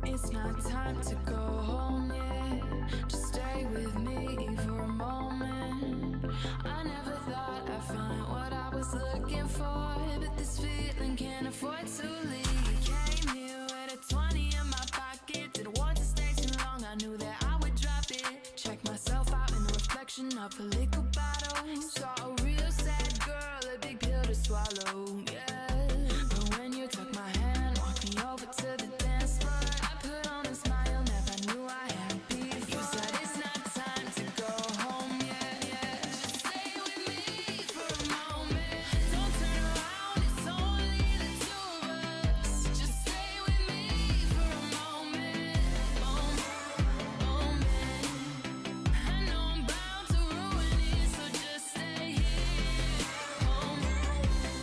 It's not time to go home yet. Just stay with me for a moment. I never thought I'd find what I was looking for, but this feeling can't afford to leave. Came here with a 20 in my pocket. Didn't want to stay too long, I knew that I would drop it. Check myself out in the reflection of a liquor bottle. Saw a real sad girl, a big pill to swallow, yeah. But when you took my hand, walked me over to the dance floor, I put on a smile, never knew I had before. You said it's not time to go home yet, yeah. Just stay with me for a moment. Don't turn around, it's only the two of us. Just stay with me for a moment, moment. I know I'm bound to ruin it, so just stay here,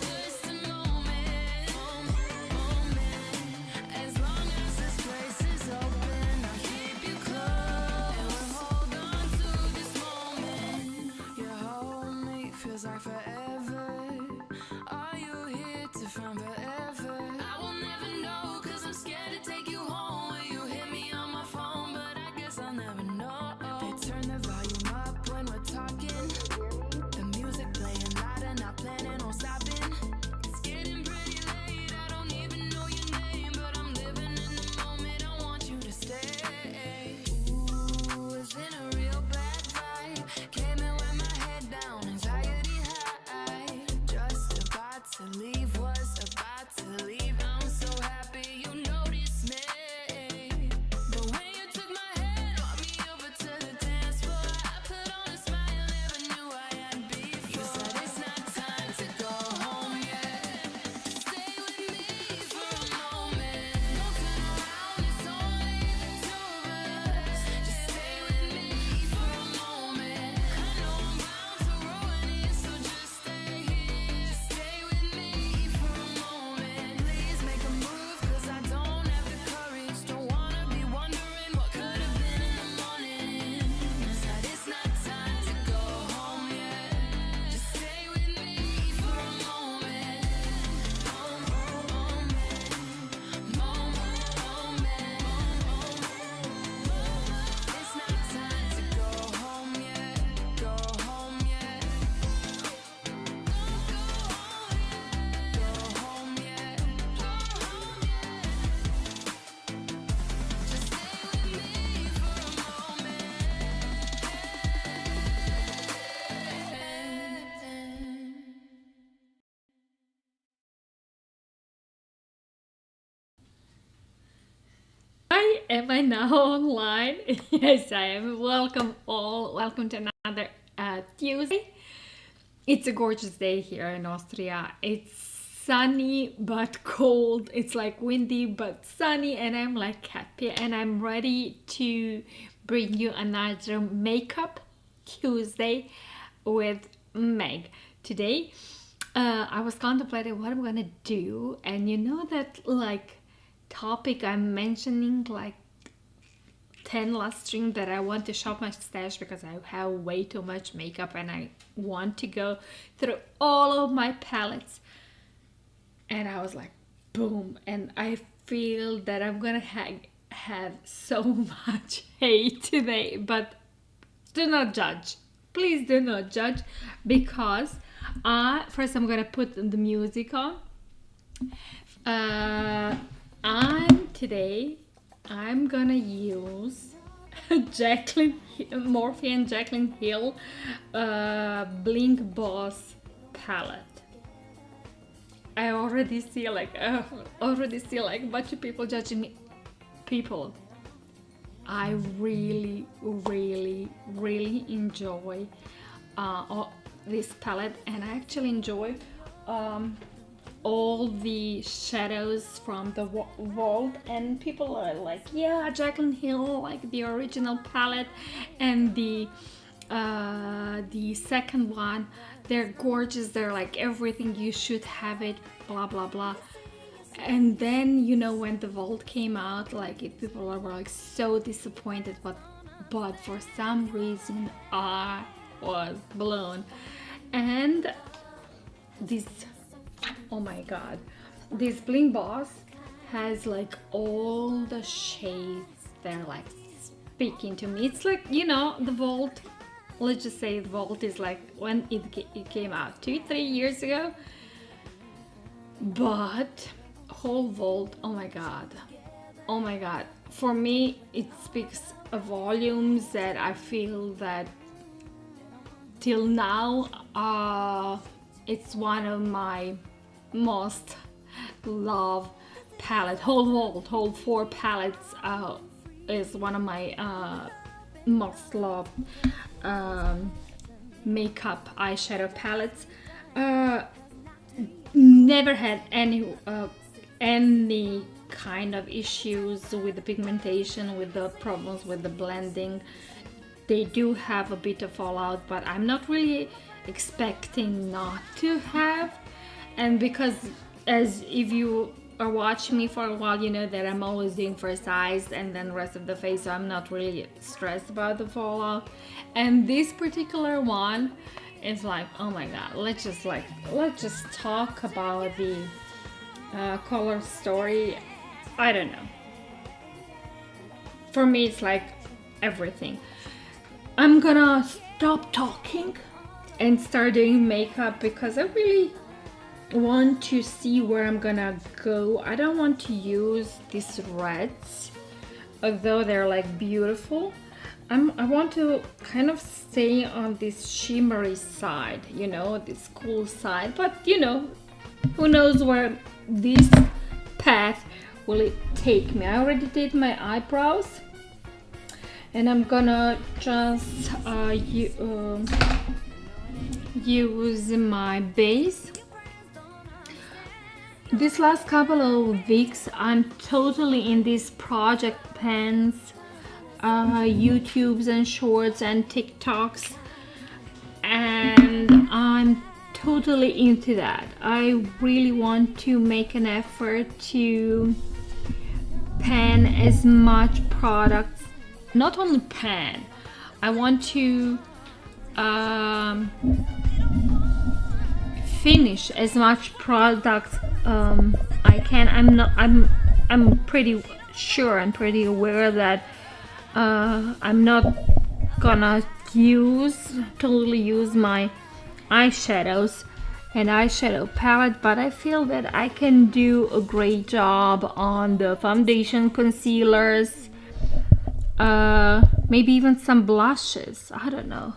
just a moment, as long as this place is open, I'll keep you close, and we'll hold on to this moment. You hold me, feels like forever. Are you here to find forever? I will never know, cause I'm scared to take you home when you hit me on my phone, but I guess I'll never know. They turn the volume up when we're talking, the music playing louder, not planning on stopping. It's getting pretty late, I don't even know your name, but I'm living in the moment, I want you to stay. Ooh, it's in a real bad vibe. Came in with my head down, anxiety high. Just about to leave, was about to leave. I'm so happy you noticed me. But when you took my hand, walked me over to the dance floor, I put on a smile, never knew I had before. You said it's not time to go home yet. Stay with me for a moment. Don't turn around, it's only the two of us. Just stay with me for a moment. I know I'm bound to ruin it, so just stay here. Just stay with me for a moment. Please make a move, cause I don't have the courage. Don't wanna be wondering what could have been in the morning. I said it's not time to go home yet. Just stay with me for a moment. It's not time to go home yet. Go home yet. Don't go home yet. Go home yet. Just stay with me for a moment. Hi, am I now online? Yes, I am. Welcome all. Welcome to another Tuesday. It's a gorgeous day here in Austria. It's sunny but cold. It's like windy but sunny, and I'm like happy, and I'm ready to bring you another Makeup Tuesday with Meg. Today, I was contemplating what I'm gonna do, and you know that like topic I'm mentioning like 10 last stream, that I want to shop my stash because I have way too much makeup and I want to go through all of my palettes. And I was like, boom, and I feel that I'm gonna have so much hate today, but do not judge. Please do not judge, because first I'm gonna put the music on. I'm gonna use Morphe and Jaclyn Hill Blink Boss palette. I already see like a bunch of people judging me. People, I really enjoy this palette, and I actually enjoy all the shadows from the world, and people are like, yeah, Jaclyn Hill, like the original palette, and the second one, they're gorgeous, they're like everything, you should have it, blah blah blah. And then, you know, when the Vault came out, like people were like so disappointed, but for some reason I was blown. And this, oh my god, this Blink Boss has like all the shades. They're like speaking to me. It's like, you know, the Vault. Let's just say the Vault is like when it came out 2-3 years ago. But whole Vault, oh my god. Oh my god. For me, it speaks volumes that I feel that till now, it's one of my most loved palette. Whole Vault, whole 4 palettes is one of my most loved makeup eyeshadow palettes. Never had any kind of issues with the pigmentation, with the problems with the blending. They do have a bit of fallout, but I'm not really expecting not to have. And because, as if you are watching me for a while, you know that I'm always doing first eyes and then rest of the face, so I'm not really stressed about the fallout. And this particular one is like, oh my god, let's just talk about the color story. I don't know. For me, it's like everything. I'm gonna stop talking and start doing makeup because I really want to see where I'm gonna go. I don't want to use these reds, although they're like beautiful. I want to kind of stay on this shimmery side, you know, this cool side. But you know, who knows where this path will it take me. I already did my eyebrows, and I'm gonna just use my base. This last couple of weeks, I'm totally in these project pens, YouTubes and shorts and TikToks, and I'm totally into that. I really want to make an effort to pan as much products, not only pan, I want to finish as much products I can. I'm pretty sure, I'm pretty aware that I'm not gonna totally use my eyeshadows and eyeshadow palette, but I feel that I can do a great job on the foundation, concealers, maybe even some blushes. I don't know.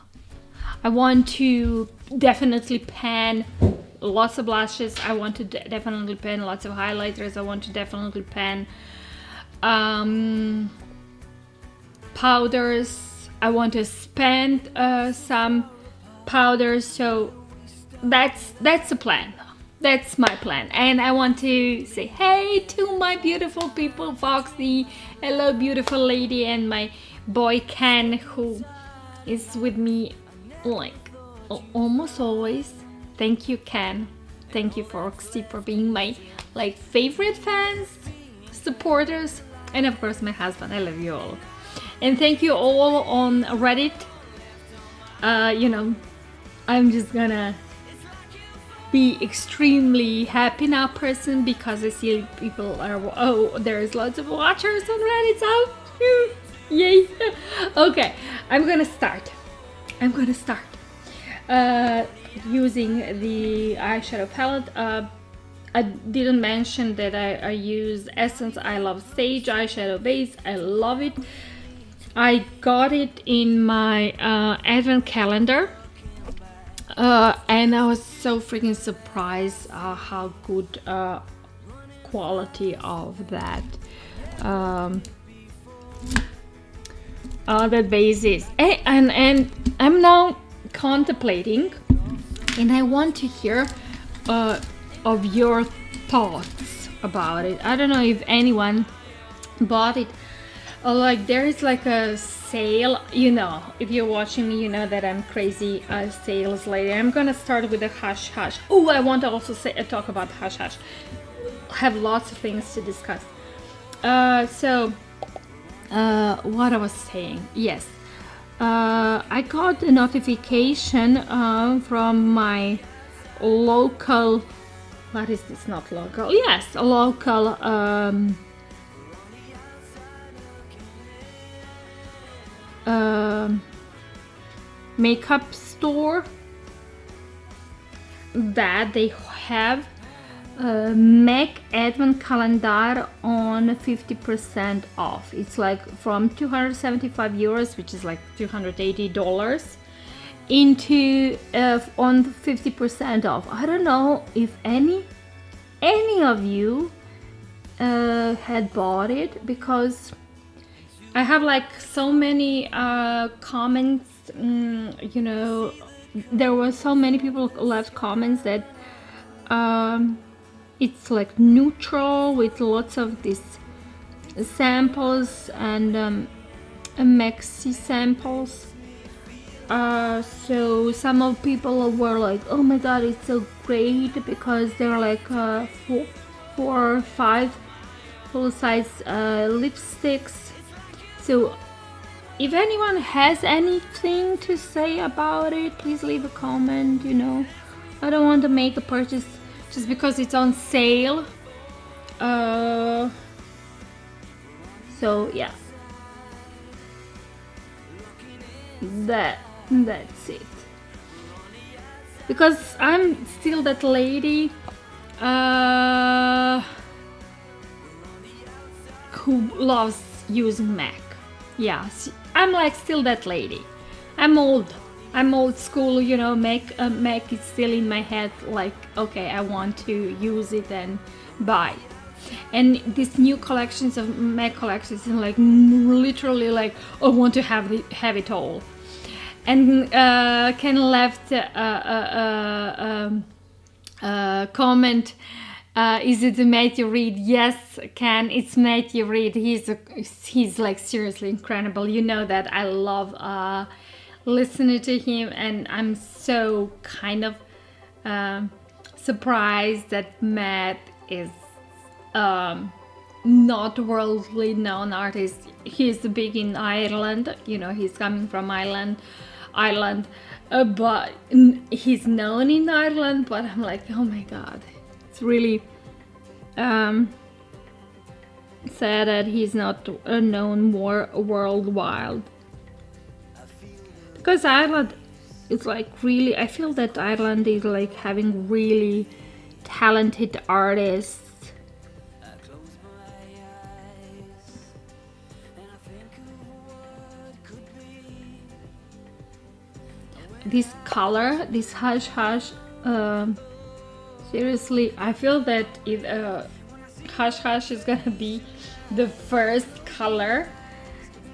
I want to definitely pan lots of blushes. I want to definitely pan lots of highlighters. I want to definitely pan powders. I want to spend some powders. So that's the plan. That's my plan. And I want to say hey to my beautiful people, Foxy, hello beautiful lady, and my boy Ken, who is with me like almost always. Thank you, Ken. Thank you, Foxy, for being my like favorite fans, supporters, and of course my husband. I love you all. And thank you all on Reddit. You know, I'm just gonna be extremely happy now, person, because I see people are, oh, there's lots of watchers on Reddit, so yay. Okay, I'm gonna start using the eyeshadow palette. I didn't mention that I use Essence I Love Sage eyeshadow base. I love it. I got it in my advent calendar, and I was so freaking surprised how good quality of that that base is. And I'm now contemplating, and I want to hear of your thoughts about it. I don't know if anyone bought it. Like there is like a sale, you know, if you're watching me, you know that I'm crazy sales lady. I'm gonna start with the Hush Hush. Oh, I want to also talk about Hush Hush. I have lots of things to discuss. So what I was saying, yes, I got a notification from my local what is this? Not local. Yes, a local makeup store that they have MAC Advent Calendar on 50% off. It's like from 275 euros, which is like $280, into on 50% off. I don't know if any of you had bought it, because I have like so many comments. You know, there were so many people who left comments that it's like neutral with lots of these samples and maxi samples. So some of people were like, oh my god, it's so great, because they're like 4 or 5 full-size lipsticks. So if anyone has anything to say about it, please leave a comment. You know, I don't want to make a purchase just because it's on sale. So yeah, that's it. Because I'm still that lady who loves using MAC. Yeah, I'm like still that lady. I'm old school, you know. MAC is still in my head, like, okay, I want to use it and buy. And these new collections of MAC collections is like literally like, I want to have it all. And Ken left comment, is it Matthew Reed? Yes, Ken, it's Matthew Reed. He's like seriously incredible. You know that I love listening to him, and I'm so kind of surprised that Matt is not worldly known artist. He's big in Ireland, you know, he's coming from Ireland, but he's known in Ireland. But I'm like, oh my god, it's really sad that he's not known more worldwide, because Ireland is like really, I feel that Ireland is like having really talented artists. This color, this Hush Hush, seriously, I feel that Hush Hush is gonna be the first color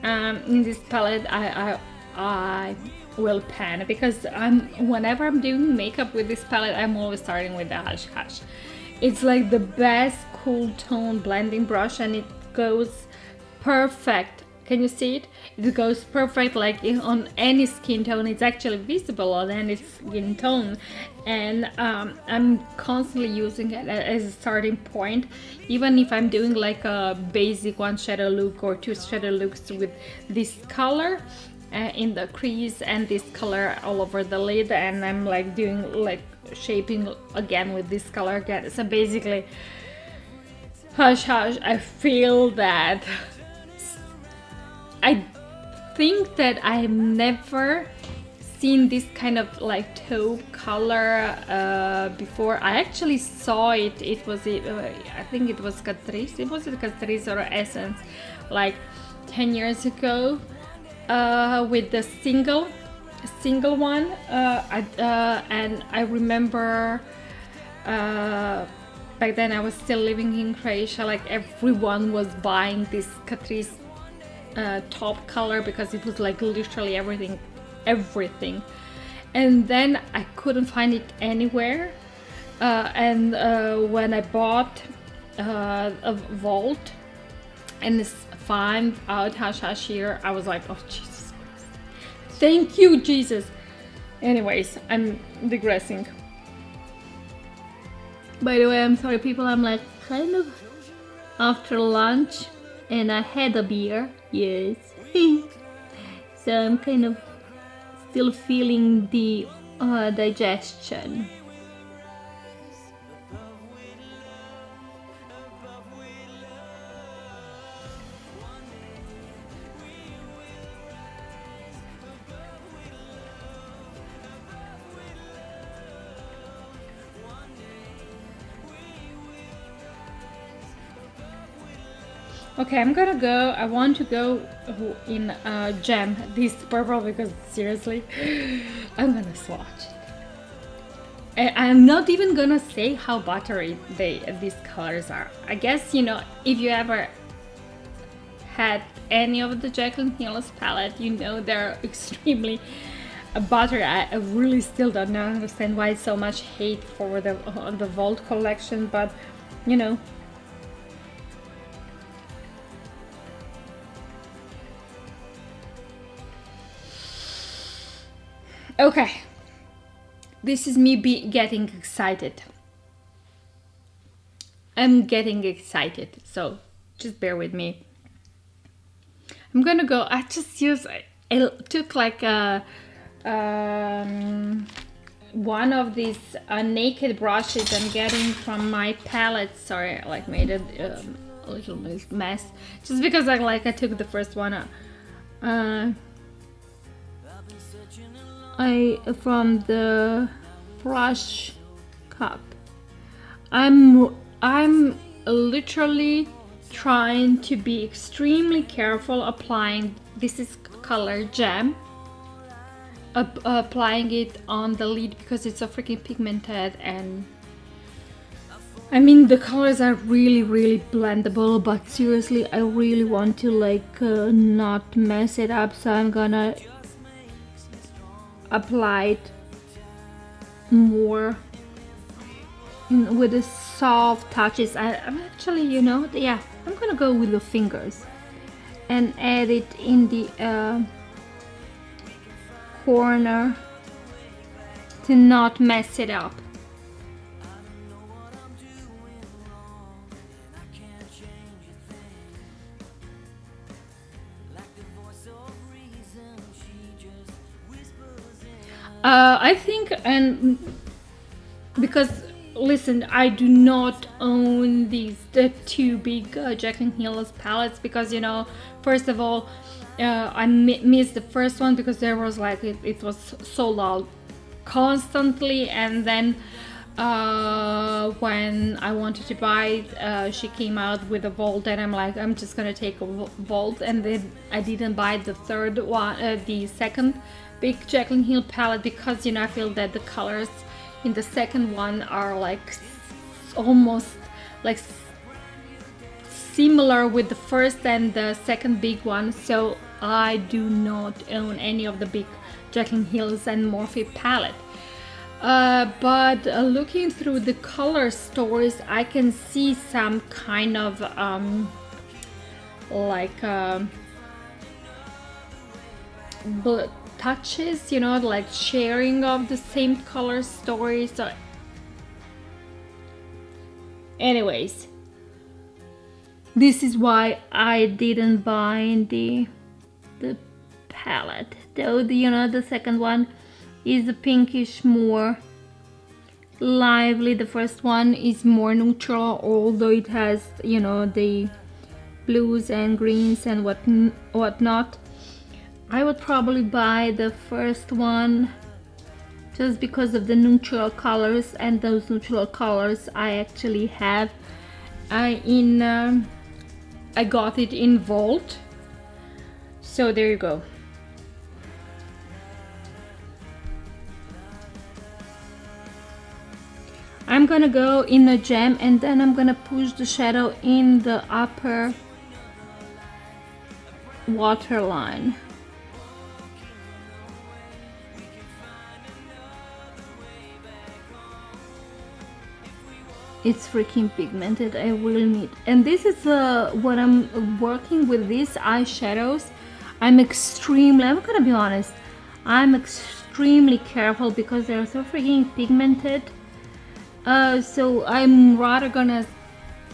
in this palette I will pan, because whenever I'm doing makeup with this palette, I'm always starting with the Hush Hush. It's like the best cool tone blending brush, and it goes perfect. Can you see it? It goes perfect like on any skin tone. It's actually visible on any skin tone, and I'm constantly using it as a starting point, even if I'm doing like a basic one shadow look or 2 shadow looks with this color in the crease and this color all over the lid, and I'm like doing like shaping again with this color again. So basically, Hush Hush, I feel that I think that I've never seen this kind of like taupe color before. I actually saw it. It was I think it was Catrice. It was Catrice or Essence, like 10 years ago, with the single one. And I remember back then I was still living in Croatia. Like everyone was buying this Catrice top color, because it was like literally everything, and then I couldn't find it anywhere, and when I bought a Vault and find out Hush Hush here, I was like, oh Jesus Christ, thank you Jesus. Anyways, I'm digressing. By the way, I'm sorry people, I'm like kind of after lunch and I had a beer, yes. So I'm kind of still feeling the digestion. Okay, I'm gonna go. I want to go in gem, this purple, because seriously, I'm gonna swatch. I'm not even gonna say how buttery these colors are. I guess, you know, if you ever had any of the Jaclyn Hill's palette, you know they're extremely buttery. I really still don't understand why so much hate for the Vault collection, but you know. Okay, this is me getting excited. I'm getting excited, so just bear with me. I'm gonna go. I just used. I took like one of these naked brushes I'm getting from my palette. Sorry, I like made it a little mess, just because I took the first one. I from the brush cup. I'm literally trying to be extremely careful applying. This is color Gem. Applying it on the lid because it's so freaking pigmented, and I mean the colors are really blendable, but seriously I really want to like not mess it up, so I'm gonna apply it more with the soft touches. I'm actually, you know, yeah, I'm gonna go with the fingers and add it in the corner to not mess it up. I think, and because listen, I do not own the two big Jaclyn Hill's palettes because, you know, first of all, I missed the first one because there was like it was sold out constantly, and then when I wanted to buy it, she came out with a Vault, and I'm like, I'm just gonna take a Vault, and then I didn't buy the third one, the second big Jaclyn Hill palette, because, you know, I feel that the colors in the second one are like almost like similar with the first and the second big one, so I do not own any of the big Jaclyn Hills and Morphe palette. But looking through the color stories, I can see some kind of like touches, you know, like sharing of the same color story. So anyways, this is why I didn't buy the palette, though you know, the second one is a pinkish, more lively. The first one is more neutral, although it has, you know, the blues and greens and whatnot. I would probably buy the first one just because of the neutral colors, and those neutral colors I actually have I got it in Vault, so there you go. I'm gonna go in the Gem, and then I'm gonna push the shadow in the upper waterline. It's freaking pigmented. I will need, and this is what I'm working with these eyeshadows. I'm gonna be honest, I'm extremely careful because they're so freaking pigmented. So I'm rather gonna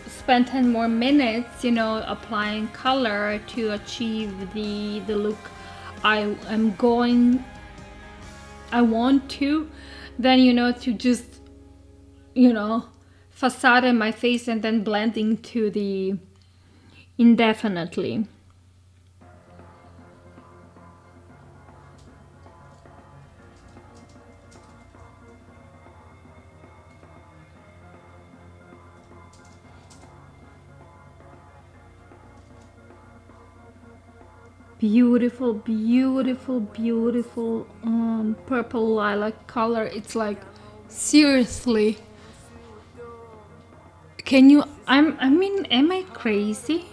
spend 10 more minutes, you know, applying color to achieve the look I want to, then, you know, to just, you know, facade in my face and then blending to the indefinitely. beautiful, beautiful, beautiful purple lilac color. It's like, seriously, can you, I mean, am I crazy?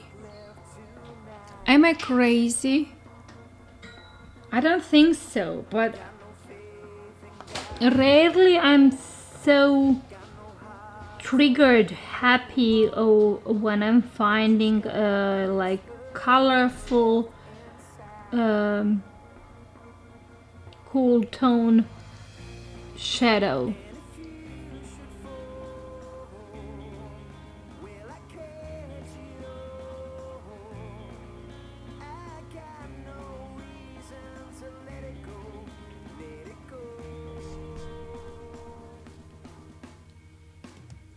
Am I crazy? I don't think so, but rarely I'm so triggered happy when I'm finding like colorful cool tone shadow.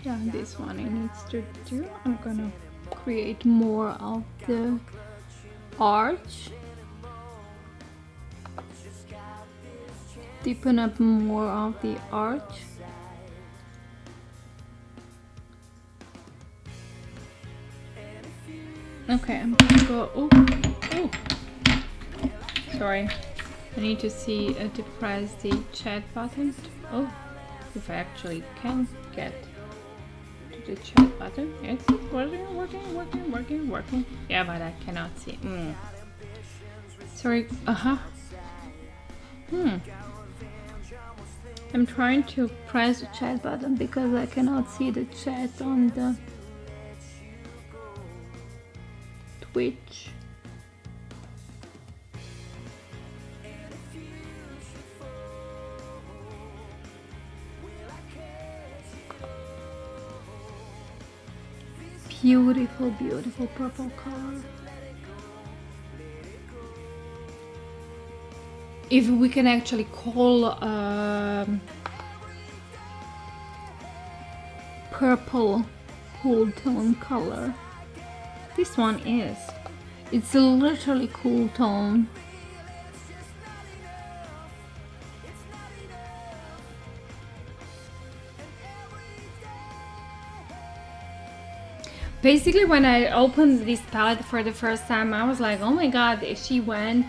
Yeah, this one it needs to do. I'm gonna create more of the arch, deepen up more of the arch. Okay, I'm gonna go. Oh, sorry. I need to see to press the chat button. Oh, if I actually can get to the chat button. It's working. Yeah, but I cannot see. Sorry. I'm trying to press the chat button because I cannot see the chat on the Twitch. Beautiful, beautiful purple color. If we can actually call purple cool tone color, this one is. It's a literally cool tone. Basically, when I opened this palette for the first time, I was like, oh my god, she went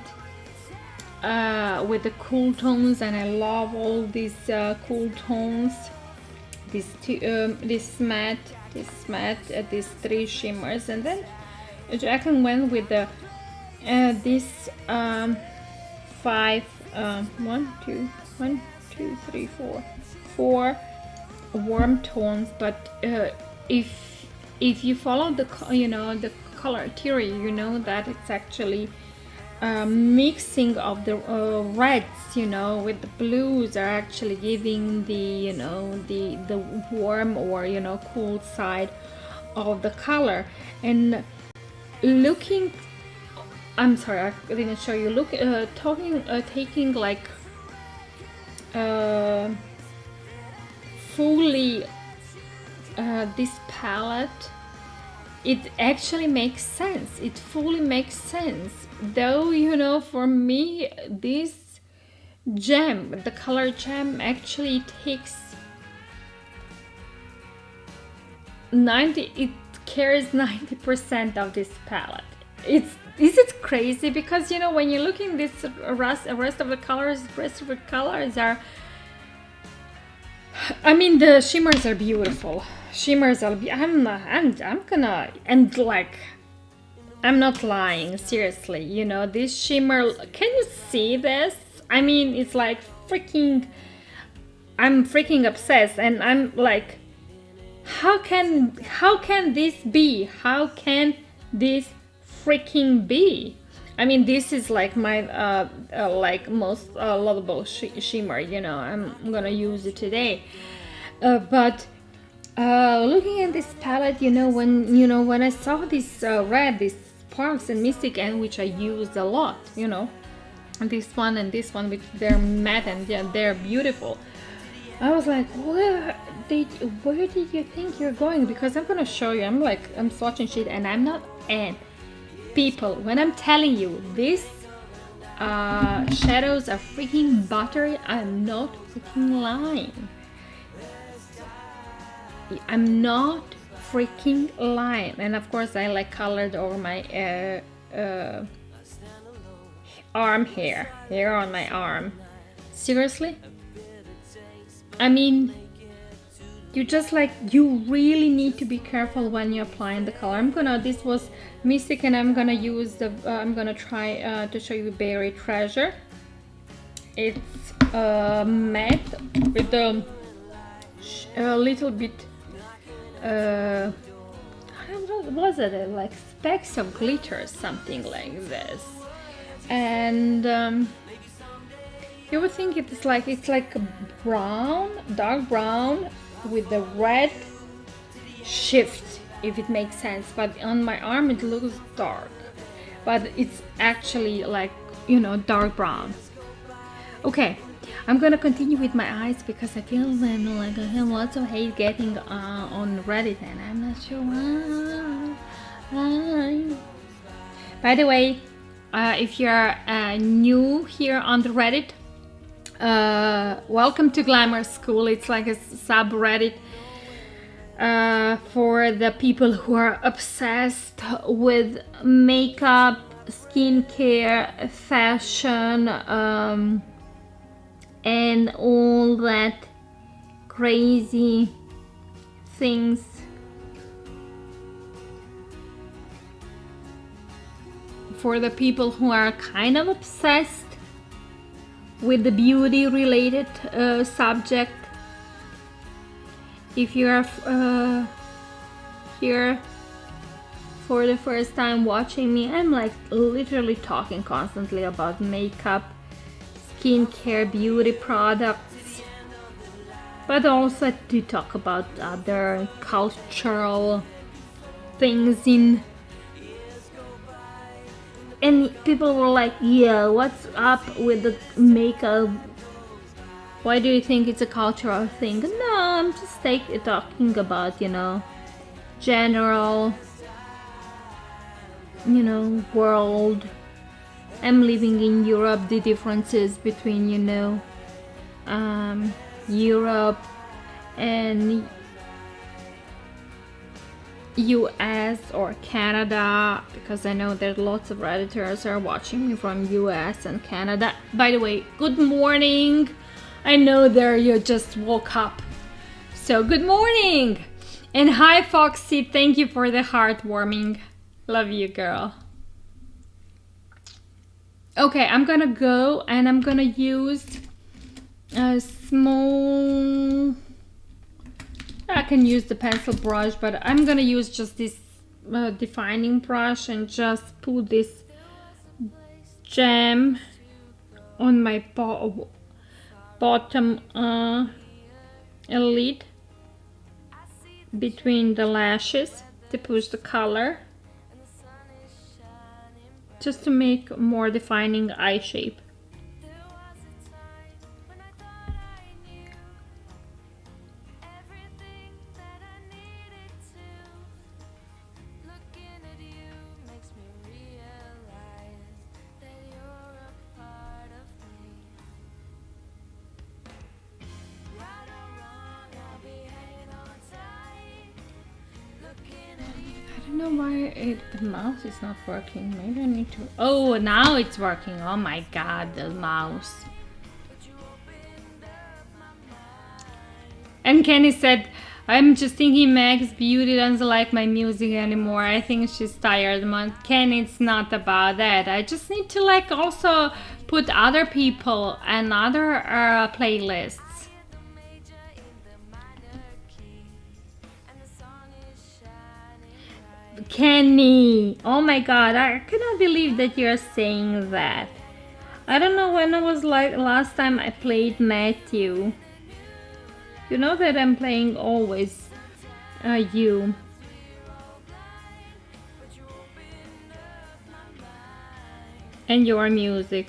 with the cool tones, and I love all these cool tones. This matte, these three shimmers, and then Jacqueline went with the this four warm tones. But if you follow the the color theory, you know that it's actually mixing of the reds, with the blues are actually giving the the warm or cool side of the color. And looking, I'm sorry, I didn't show you. Look, taking like fully this palette, it actually makes sense. It fully makes sense. Though, for me, this gem, the color gem, actually takes it carries 90% of this palette. Is it crazy? Because when you're looking this rest of the colors are, I mean, the shimmers are beautiful. I'm not lying, seriously. This shimmer, can you see this? I mean, it's like I'm freaking obsessed, and I'm like, how can this be? How can this freaking be? I mean, this is like my like most lovable shimmer. I'm gonna use it today. But looking at this palette, when I saw this red, this Sparks and Mystic, and which I used a lot, this one and this one, which they're matte and they're beautiful. I was like, where did you think you're going? Because I'm gonna show you. I'm swatching shit, and I'm not. And people, when I'm telling you these shadows are freaking buttery, I'm not freaking lying. I'm not freaking lying. And of course, I colored over my arm hair on my arm. Seriously? I mean, you really need to be careful when you're applying the color. This was Mystic, and I'm gonna use I'm gonna try to show you Berry Treasure. It's matte with a little bit, what was it, like specks of glitter, something like this. And you would think it's like a brown, dark brown with the red shift, if it makes sense. But on my arm it looks dark, but it's actually like, dark brown. Okay, I'm gonna continue with my eyes because I feel like I have lots of hate getting on Reddit, and I'm not sure why. By the way, if you're new here on the Reddit, welcome to Glamour School. It's like a subreddit for the people who are obsessed with makeup, skincare, fashion, and all that crazy things. For the people who are kind of obsessed with the beauty related subject. If you are here for the first time watching me, I'm like literally talking constantly about makeup, skincare, beauty products, but also I do talk about other cultural things and people were like, yeah, what's up with the makeup? Why do you think it's a cultural thing? No, I'm just talking about, general, world. I'm living in Europe, the differences between, Europe and US or Canada, because I know that lots of Redditors are watching me from US and Canada. By the way, good morning. I know there you just woke up. So good morning. And hi Foxy, thank you for the heartwarming. Love you, girl. Okay, I'm gonna go and I'm gonna use a small, I can use the pencil brush, but I'm gonna use just this defining brush and just put this gem on my bottom lid between the lashes to push the color, just to make more defining eye shape. I don't know why the mouse is not working. Maybe I need to. Oh, now it's working. Oh my god, the mouse. And Kenny said, I'm just thinking Meg's beauty doesn't like my music anymore. I think she's tired. Kenny, it's not about that. I just need to also put other people and other playlists. Kenny, oh my god, I cannot believe that you're saying that. I don't know when it was last time I played Matthew. You know that I'm playing always you. And your music.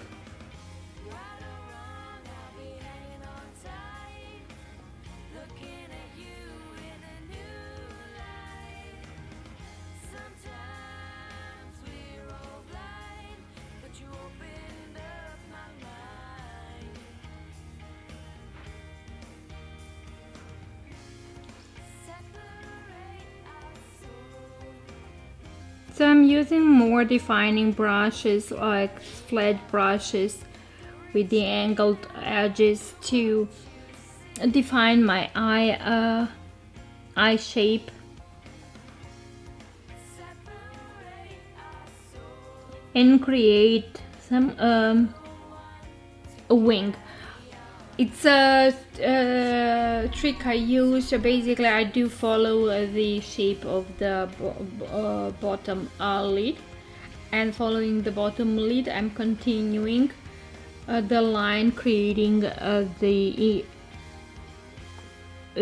So I'm using more defining brushes, like flat brushes with the angled edges to define my eye shape and create some a wing. It's a trick I use. So basically I do follow the shape of the bottom lid, and following the bottom lid I'm continuing the line, creating the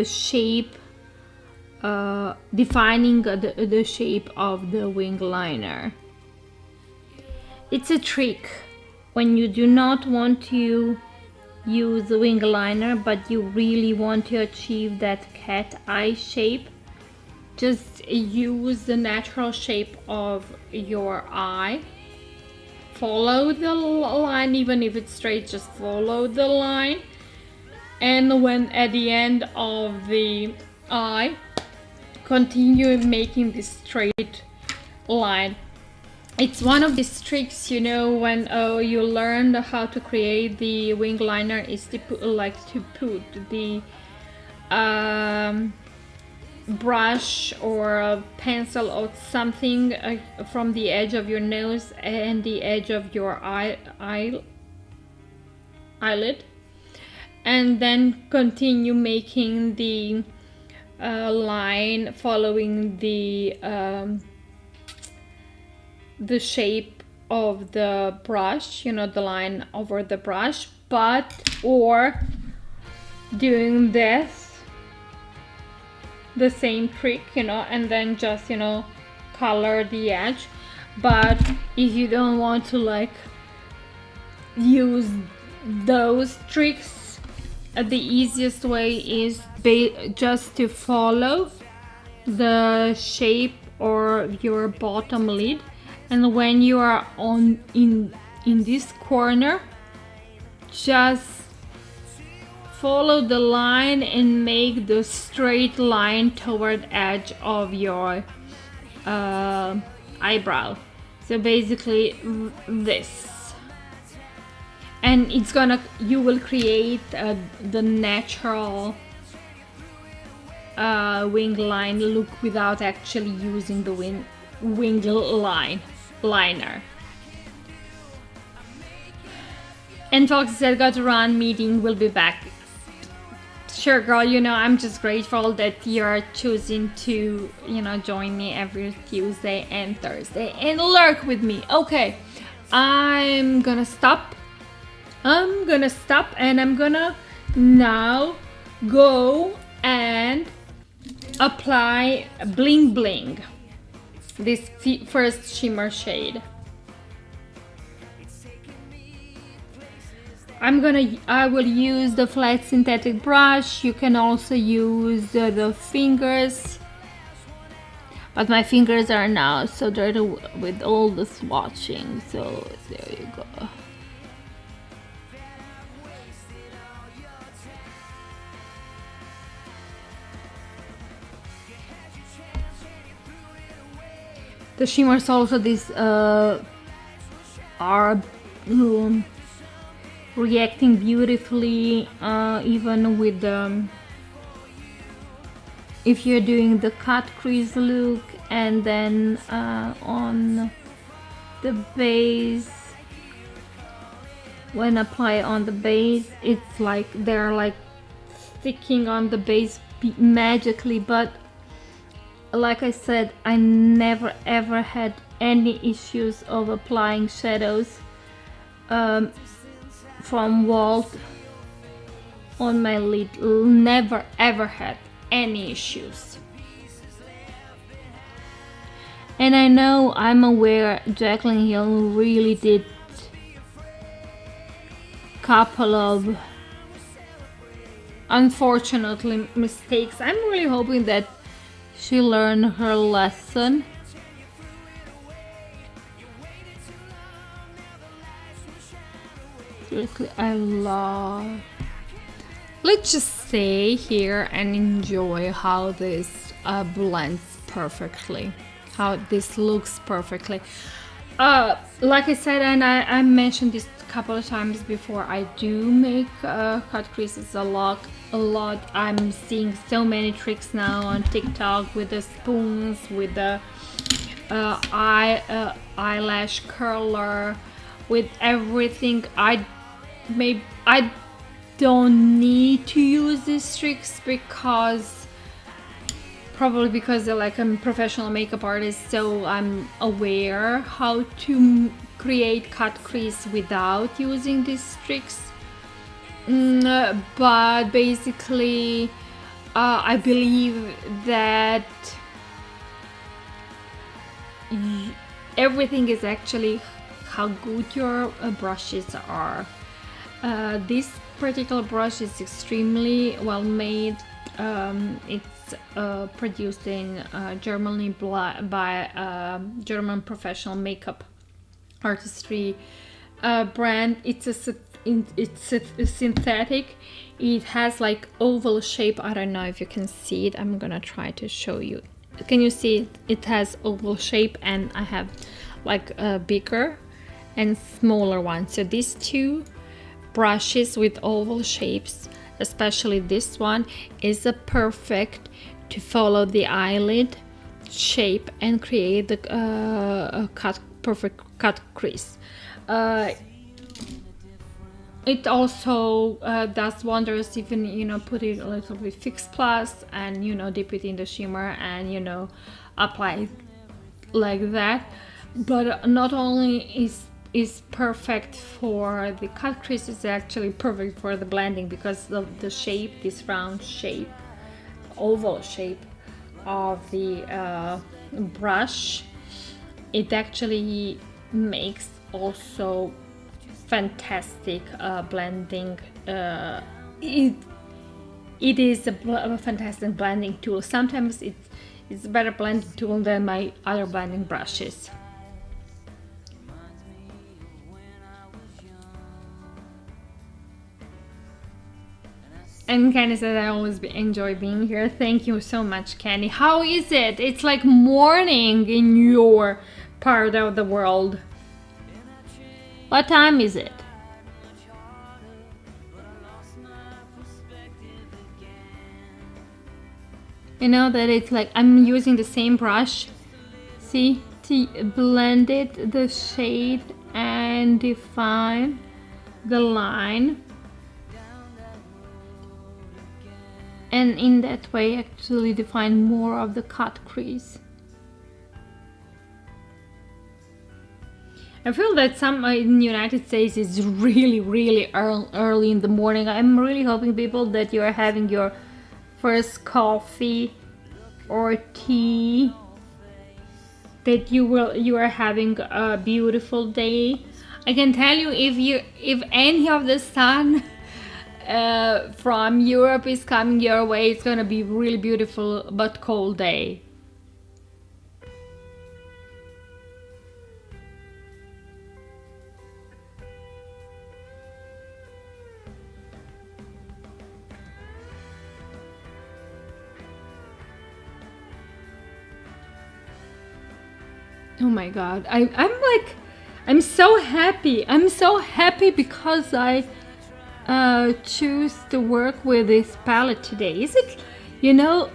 shape, defining the shape of the wing liner. It's a trick when you do not want to use the wing liner but you really want to achieve that cat eye shape. Just use the natural shape of your eye. Follow the line, even if it's straight, just follow the line. And when at the end of the eye, continue making this straight line. It's one of these tricks, you know, when you learn how to create the wing liner, is to put, the brush or a pencil or something from the edge of your nose and the edge of your eyelid, and then continue making the line following the shape of the brush, you know, the line over the brush, or doing this, the same trick, you know, and then just, you know, color the edge. But if you don't want to like use those tricks, the easiest way is just to follow the shape or your bottom lid, and when you are in this corner, just follow the line and make the straight line toward edge of your eyebrow. So basically this, and it's gonna, you will create the natural wing line look without actually using the wing liner. And Foxy said, got to run, meeting, will be back. Sure, girl, you know, I'm just grateful that you're choosing to, you know, join me every Tuesday and Thursday and lurk with me. Okay, I'm gonna stop and I'm gonna now go and apply Bling Bling, this first shimmer shade. I will use the flat synthetic brush. You can also use the fingers, but my fingers are now so dirty with all the swatching, so there you go. The shimmers also, these are reacting beautifully, even with if you're doing the cut crease look, and then on the base, when apply on the base, it's like they're like sticking on the base magically. But like I said, I never ever had any issues of applying shadows from Walt on my lid. Never ever had any issues. And I know, I'm aware, Jaclyn Hill really did couple of unfortunately mistakes. I'm really hoping that she learned her lesson. Seriously, I love. Let's just stay here and enjoy how this blends perfectly. how this looks perfectly. Like I said, and I mentioned this a couple of times before, I do make cut creases a lot. I'm seeing so many tricks now on TikTok with the spoons, with the eyelash curler, with everything. I don't need to use these tricks because probably because like I'm a professional makeup artist, so I'm aware how to create cut crease without using these tricks. But basically, I believe that everything is actually how good your brushes are. This particular brush is extremely well made. It's produced in Germany by German professional makeup artistry brand. It's a synthetic. It has like oval shape. I don't know if you can see it. I'm gonna try to show you. Can you see it? It has oval shape, and I have like a bigger and smaller one. So these two brushes with oval shapes, especially this one, is a perfect to follow the eyelid shape and create the perfect cut crease. It also does wonders even, you know, put it a little bit Fix Plus and, you know, dip it in the shimmer and, you know, apply it like that. But not only is perfect for the cut crease, it's actually perfect for the blending because of the shape, this round shape, oval shape of the brush. It actually makes also fantastic blending. It is a fantastic blending tool. Sometimes it's a better blending tool than my other blending brushes. And Kenny said I always enjoy being here. Thank you so much, Kenny. How is it? It's like morning in your part of the world. What time is it? You know that it's like I'm using the same brush, see, to blend it, the shade, and define the line. And in that way actually define more of the cut crease. I feel that some in the United States is really early in the morning. I'm really hoping, people, that you are having your first coffee or tea, that you are having a beautiful day. I can tell you, if any of the sun from Europe is coming your way, it's gonna be really beautiful but cold day. Oh my god, I'm so happy. I'm so happy because I choose to work with this palette today. Is it, you know,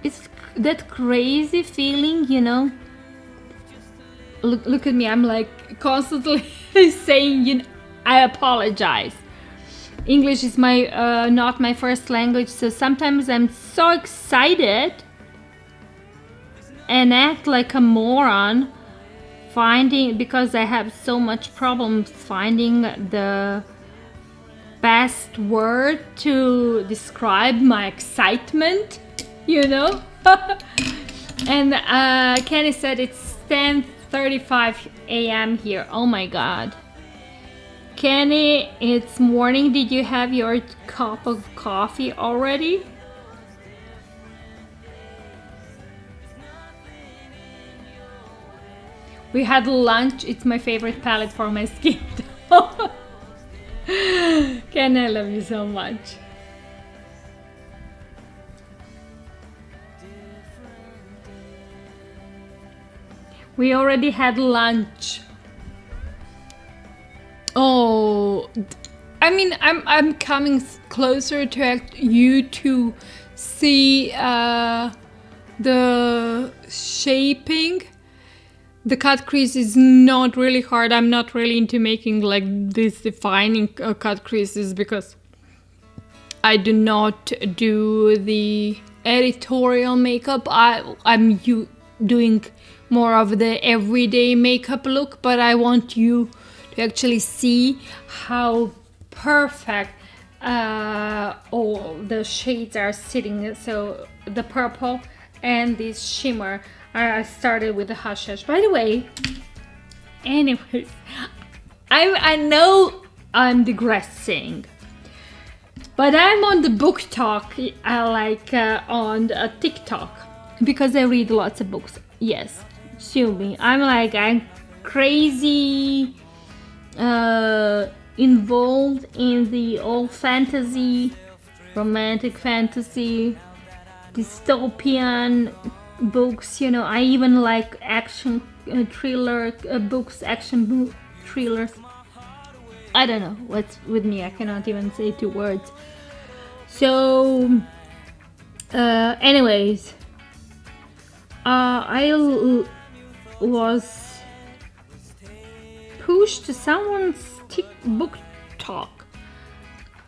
it's that crazy feeling, you know? Look at me, I'm like constantly saying, you know, I apologize. English is my not my first language, so sometimes I'm so excited and act like a moron because I have so much problems finding the best word to describe my excitement, you know. And Kenny said it's 10:35 a.m. here. Oh my god, Kenny, it's morning. Did you have your cup of coffee already? We had lunch. It's my favorite palette for my skin. Ken, I love you so much. We already had lunch. Oh, I mean, I'm coming closer to you to see the shaping. The cut crease is not really hard. I'm not really into making like this defining cut creases because I do not do the editorial makeup. I'm doing more of the everyday makeup look, but I want you to actually see how perfect all the shades are sitting. So the purple and this shimmer. I started with the Hush Hush. By the way, anyways, I know I'm digressing, but I'm on the book talk, on TikTok, because I read lots of books. Yes, sue me. I'm crazy involved in the old fantasy, romantic fantasy, dystopian books. You know, I even like action thriller books, thrillers. I don't know what's with me. I cannot even say 2 words. So, anyways, I was pushed to someone's book talk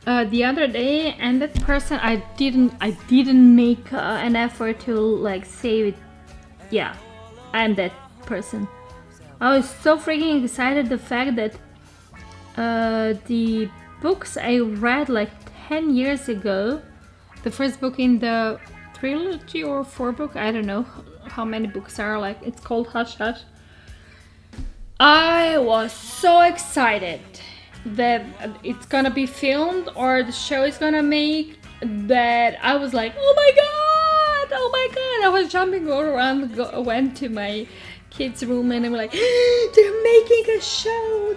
the other day, and that person I didn't make an effort to like save it. Yeah, I'm that person. I was so freaking excited the fact that the books I read like 10 years ago, the first book in the trilogy or 4 book, I don't know how many books are, like it's called Hush Hush. I was so excited that it's gonna be filmed or the show is gonna make, that I was like, oh my god, I was jumping all around. Went to my kids' room and I'm like, they're making a show,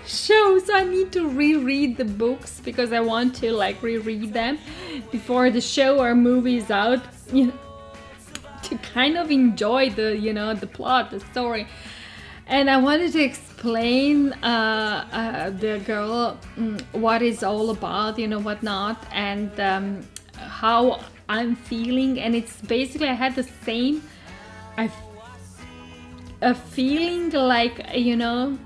so I need to reread the books because I want to like reread them before the show or movie is out, you know, to kind of enjoy the, you know, the plot, the story. And I wanted to explain the girl what it's all about, you know, whatnot, and how I'm feeling. And it's basically, I had the same a feeling like, you know,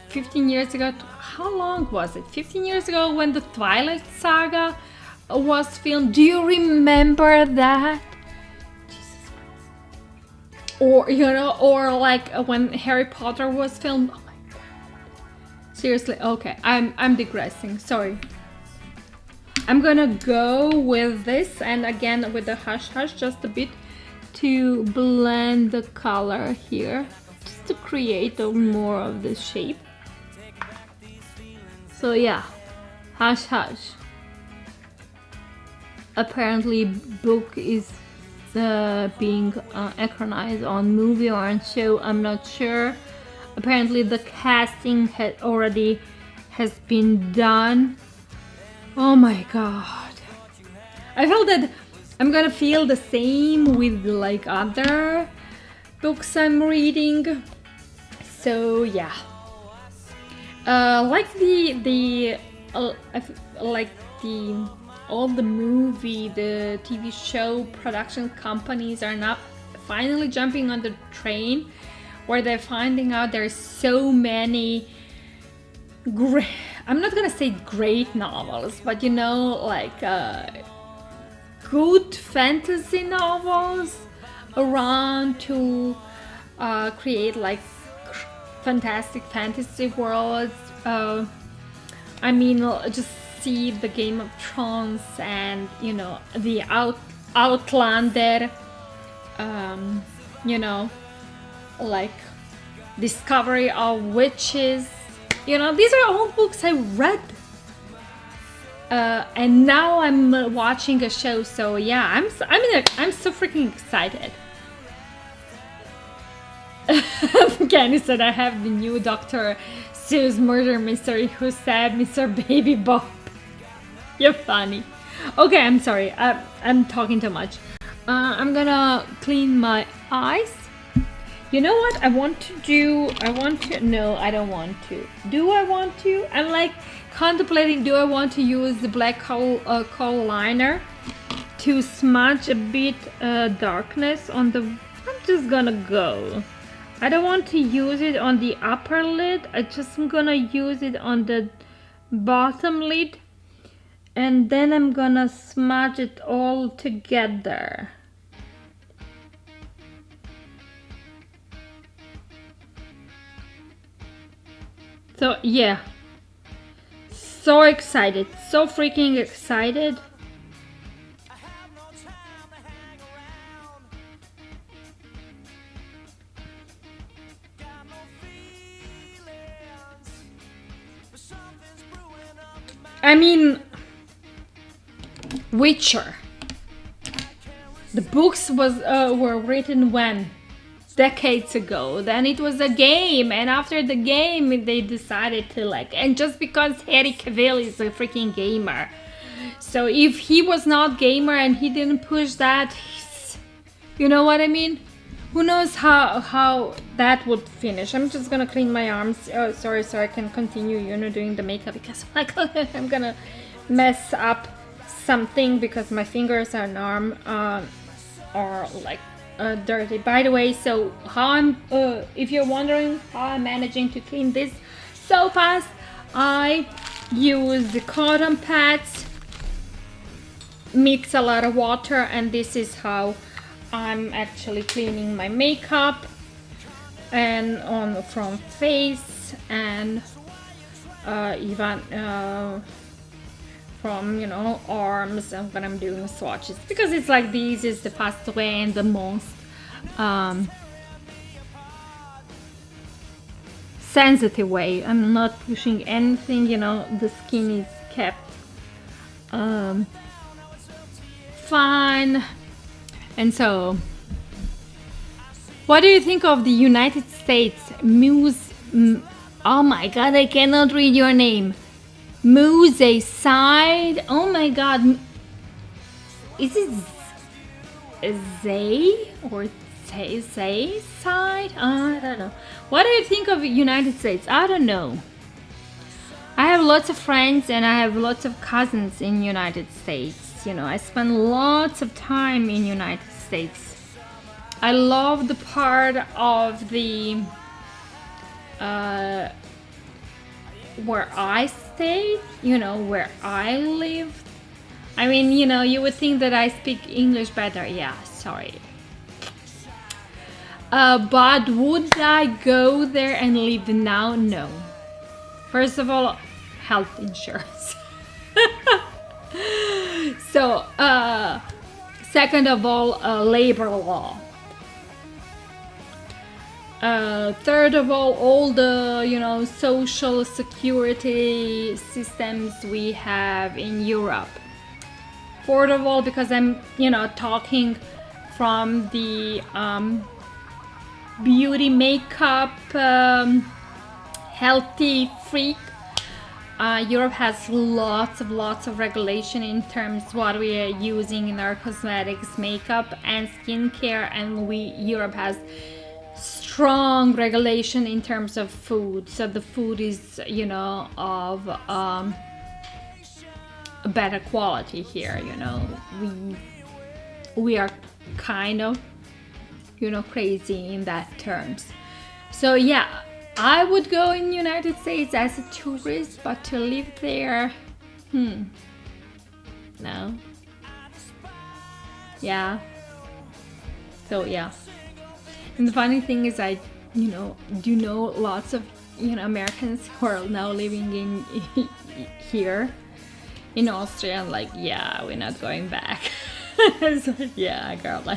15 years ago. How long was it? 15 years ago when the Twilight Saga was filmed. Do you remember that? Or, you know, or like when Harry Potter was filmed. Oh my god. Seriously, okay, I'm digressing, sorry. I'm gonna go with this, and again with the Hush Hush just a bit to blend the color here, just to create more of the shape. So yeah, Hush Hush. Apparently book is being equalized on movie or on show, I'm not sure. Apparently the casting has been done. Oh my god, I felt that I'm gonna feel the same with like other books I'm reading. So yeah, like all the movie, the TV show production companies are now finally jumping on the train, where they're finding out there's so many great, I'm not gonna say great novels, but you know, like good fantasy novels around to create like fantastic fantasy worlds. I mean, just see the Game of Thrones and, you know, the Outlander, you know, like Discovery of Witches. You know, these are all books I read, and now I'm watching a show. So yeah, I'm so freaking excited. Kenny said I have the new Dr. Seuss murder mystery. Who said Mr. Baby Bob? You're funny. Okay, I'm sorry. I'm talking too much. I'm gonna clean my eyes. You know what I want to do? No, I don't want to. Do I want to? I'm like contemplating, do I want to use the black coal liner to smudge a bit darkness on the... I'm just gonna go. I don't want to use it on the upper lid. I'm gonna use it on the bottom lid. And then I'm gonna smudge it all together. So yeah, so excited, so freaking excited. I mean, Witcher. The books were written when? Decades ago. Then it was a game, and after the game they decided to like, and just because Henry Cavill is a freaking gamer, so if he was not gamer and he didn't push that, you know what I mean? Who knows how that would finish. I'm just gonna clean my arms. Oh, sorry, so I can continue, you know, doing the makeup, because like I'm gonna mess up something because my fingers and arm are like dirty. By the way, so how I'm if you're wondering how I'm managing to clean this so fast, I use the cotton pads, mix a lot of water, and this is how I'm actually cleaning my makeup and on from face and even from, you know, arms, and when I'm doing swatches, because it's like the easiest, the fastest way, and the most sensitive way. I'm not pushing anything, you know, the skin is kept fine. And so, what do you think of the United States oh my god, I cannot read your name. Side. Oh my god. Is it Zay or Zay side? I don't know. What do you think of United States? I don't know. I have lots of friends and I have lots of cousins in United States. You know, I spend lots of time in United States. I love the part of the where I stay, you know, where I live. I mean, you know, you would think that I speak English better. Yeah, sorry. But would I go there and live now? No. First of all, health insurance. So, second of all, labor law. Third of all the, you know, social security systems we have in Europe. Fourth of all, because I'm, you know, talking from the beauty makeup healthy freak. Europe has lots of regulation in terms what we are using in our cosmetics, makeup, and skincare, and Europe has strong regulation in terms of food. So the food is, you know, of a better quality here. You know, we are kind of, you know, crazy in that terms. So yeah, I would go in United States as a tourist, but to live there, no. Yeah. So yeah. And the funny thing is, I, you know, do know lots of, you know, Americans who are now living in here in Austria. I'm like, yeah, we're not going back. So, yeah, girl, I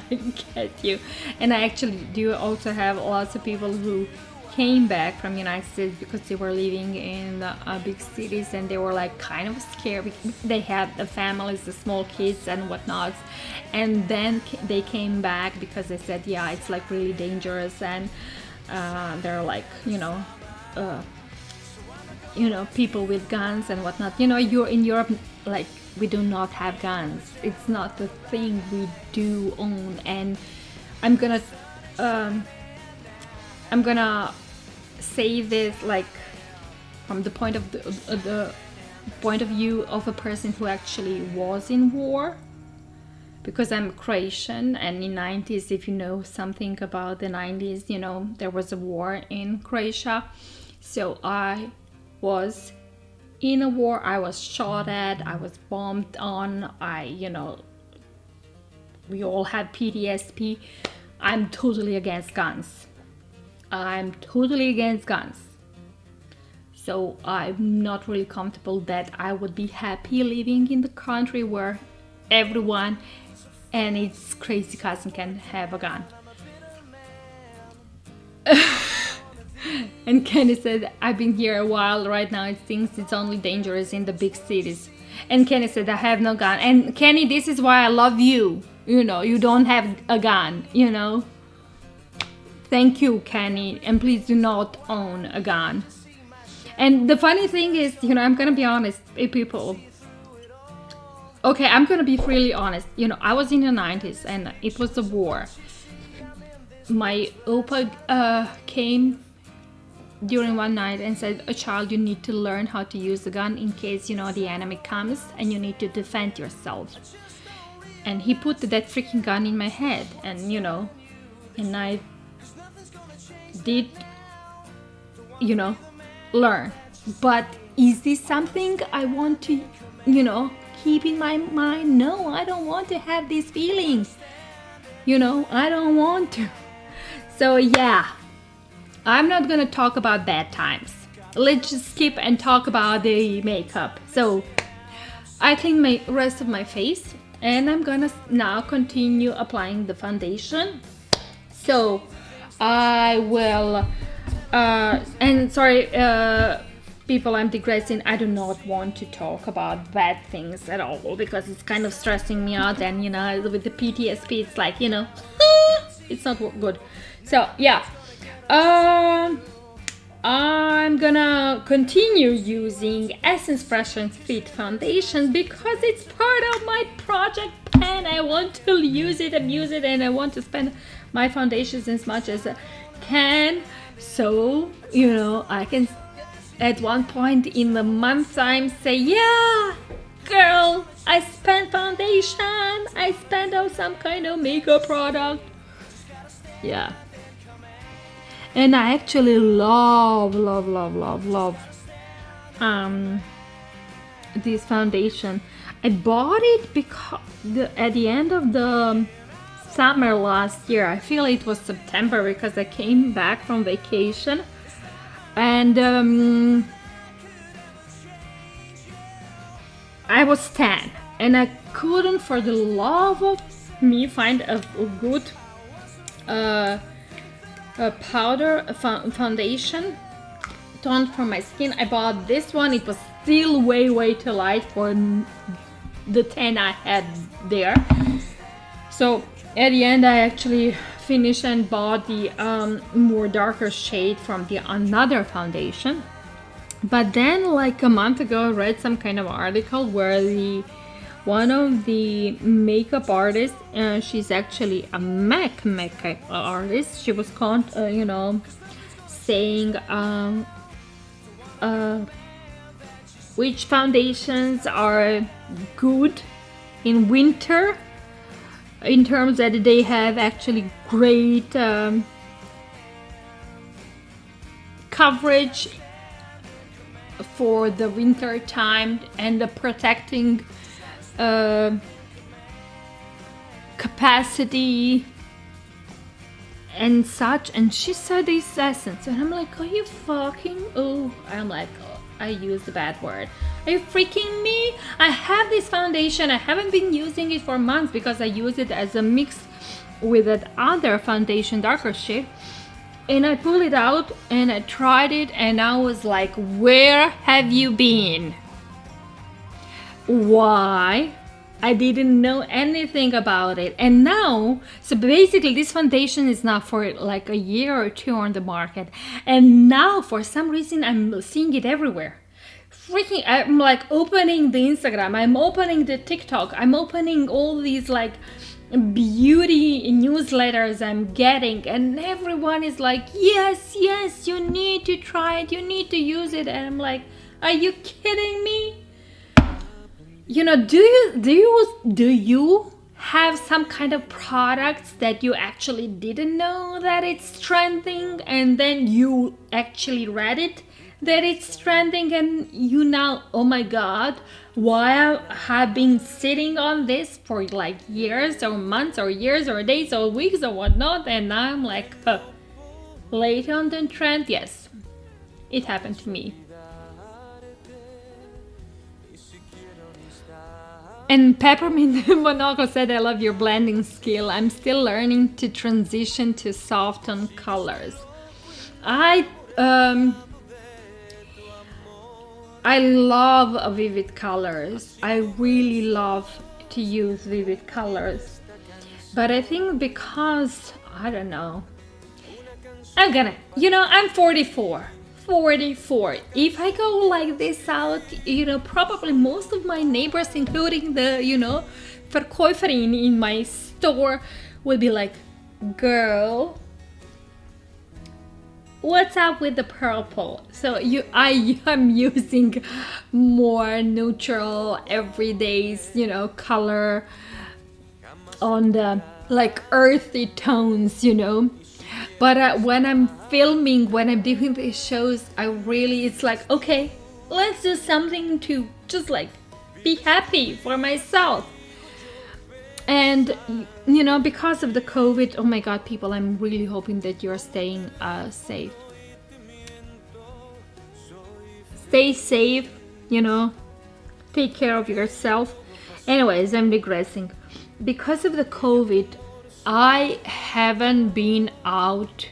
get you. And I actually do also have lots of people who came back from United States because they were living in the big cities, and they were like kind of scared. They had the families, the small kids and whatnot, and then they came back because they said, yeah, it's like really dangerous, and they're like, you know, people with guns and whatnot. You know, you're in Europe, like, we do not have guns. It's not the thing we do own. And I'm gonna I'm gonna say this like from the point of the point of view of a person who actually was in war, because I'm Croatian, and in 90s, if you know something about the 90s, you know there was a war in Croatia. So I was in a war. I was shot at, I was bombed on, we all have PTSD. I'm totally against guns. I'm totally against guns. So I'm not really comfortable that I would be happy living in the country where everyone and its crazy cousin can have a gun. And Kenny said, I've been here a while. Right now it thinks it's only dangerous in the big cities. And Kenny said, I have no gun. And Kenny, this is why I love you. You know, you don't have a gun, you know. Thank you, Kenny. And please do not own a gun. And the funny thing is, you know, I'm gonna be honest, people. Okay, I'm gonna be really honest. You know, I was in the 90s and it was a war. My Opa came during one night and said, a child, you need to learn how to use the gun in case, you know, the enemy comes and you need to defend yourself. And he put that freaking gun in my head, and, you know, and I did, you know, learn. But is this something I want to, you know, keep in my mind? No, I don't want to have these feelings. You know, I don't want to. So yeah, I'm not gonna talk about bad times. Let's just skip and talk about the makeup. So I clean my rest of my face, and I'm gonna now continue applying the foundation. So I will, and sorry, people, I'm digressing. I do not want to talk about bad things at all because it's kind of stressing me out, and you know, with the PTSD, it's like, you know, it's not good. So yeah, I'm gonna continue using Essence Fresh and Fit foundation because it's part of my project plan. I want to use it, abuse it, and I want to spend my foundations as much as I can. So, you know, I can at one point in the month time say, yeah, girl, I spent foundation, I spent on some kind of makeup product. Yeah. And I actually love this foundation. I bought it because at the end of the summer last year, I feel it was September because I came back from vacation, and I was tan, and I couldn't for the love of me find a good powder foundation tone for my skin. I bought this one. It was still way too light for the tan I had there. So at the end, I actually finished and bought the more darker shade from the another foundation. But then, like a month ago, I read some kind of article where one of the makeup artists, she's actually a MAC makeup artist. She was you know, saying which foundations are good in winter, in terms that they have actually great coverage for the winter time and the protecting capacity and such. And she said this essence, and I'm like, are you fucking, I'm like, I used a bad word. Are you freaking me? I have this foundation. I haven't been using it for months because I use it as a mix with that other foundation, darker shade. And I pulled it out and I tried it, and I was like, where have you been? Why? I didn't know anything about it. And now, so basically this foundation is now for like a year or two on the market. And now for some reason I'm seeing it everywhere. Freaking, I'm like opening the Instagram, I'm opening the TikTok, I'm opening all these like beauty newsletters I'm getting, and everyone is like, yes, yes, you need to try it, you need to use it, and I'm like, are you kidding me? You know, do you have some kind of products that you actually didn't know that it's trending, and then you actually read it that it's trending, and you now, oh my god, why I have been sitting on this for like years or months or years or days or weeks or whatnot, and now I'm like, late on the trend. Yes, it happened to me. And Peppermint Monocle said, I love your blending skill. I'm still learning to transition to soften colors. I love vivid colors. I really love to use vivid colors. But I think because, I don't know, I'm 44. If I go like this out, probably most of my neighbors, including the, verkäuferin in my store, will be like, girl, what's up with the purple? So I am using more neutral, everyday, color on the like earthy tones, But when I'm filming, when I'm doing these shows, it's like, okay, let's do something to just like be happy for myself. And, because of the COVID, oh my God, people, I'm really hoping that you're staying safe. Stay safe, take care of yourself. Anyways, I'm digressing. Because of the COVID, I haven't been out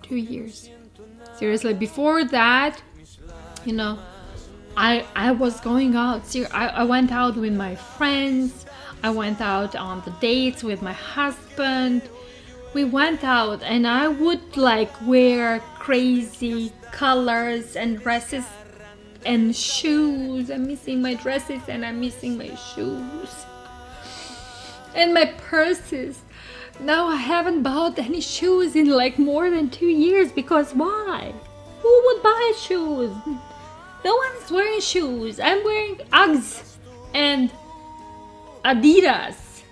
2 years. Seriously, before that, I was going out. I went out with my friends. I went out on the dates with my husband. We went out, and I would like wear crazy colors and dresses and shoes. I'm missing my dresses and I'm missing my shoes and my purses. Now I haven't bought any shoes in like more than 2 years, because why? Who would buy shoes? No one's wearing shoes. I'm wearing Uggs and Adidas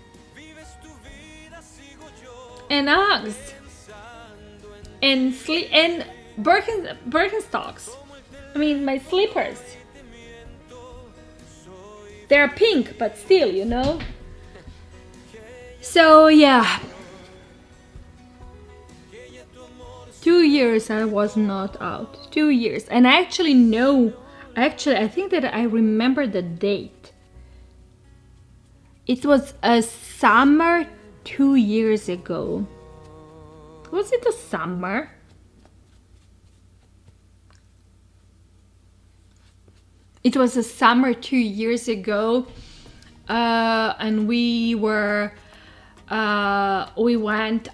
and Uggs and Birkenstocks. I mean, my slippers. They're pink, but still, So yeah, 2 years I was not out. 2 years, and I I think that I remember the date. It was a summer 2 years ago. Was it a summer? It was a summer 2 years ago, and we went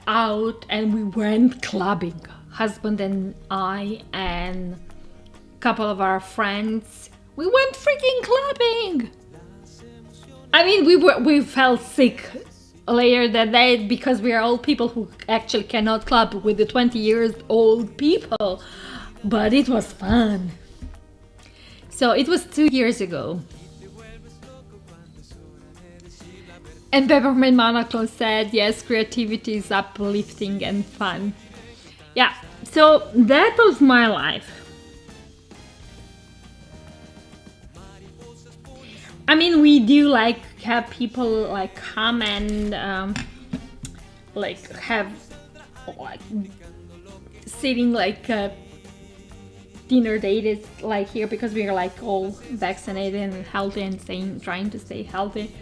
out and we went clubbing. Husband and I and a couple of our friends. We went freaking clubbing. I mean, we felt sick later that day because we are old people who actually cannot club with the 20 years old people. But it was fun. So it was 2 years ago. And Peppermint Monocle said, yes, creativity is uplifting and fun. Yeah, so that was my life. I mean, we do like have people like come and like have like sitting like dinner date is like here, because we are like all vaccinated and healthy and trying to stay healthy.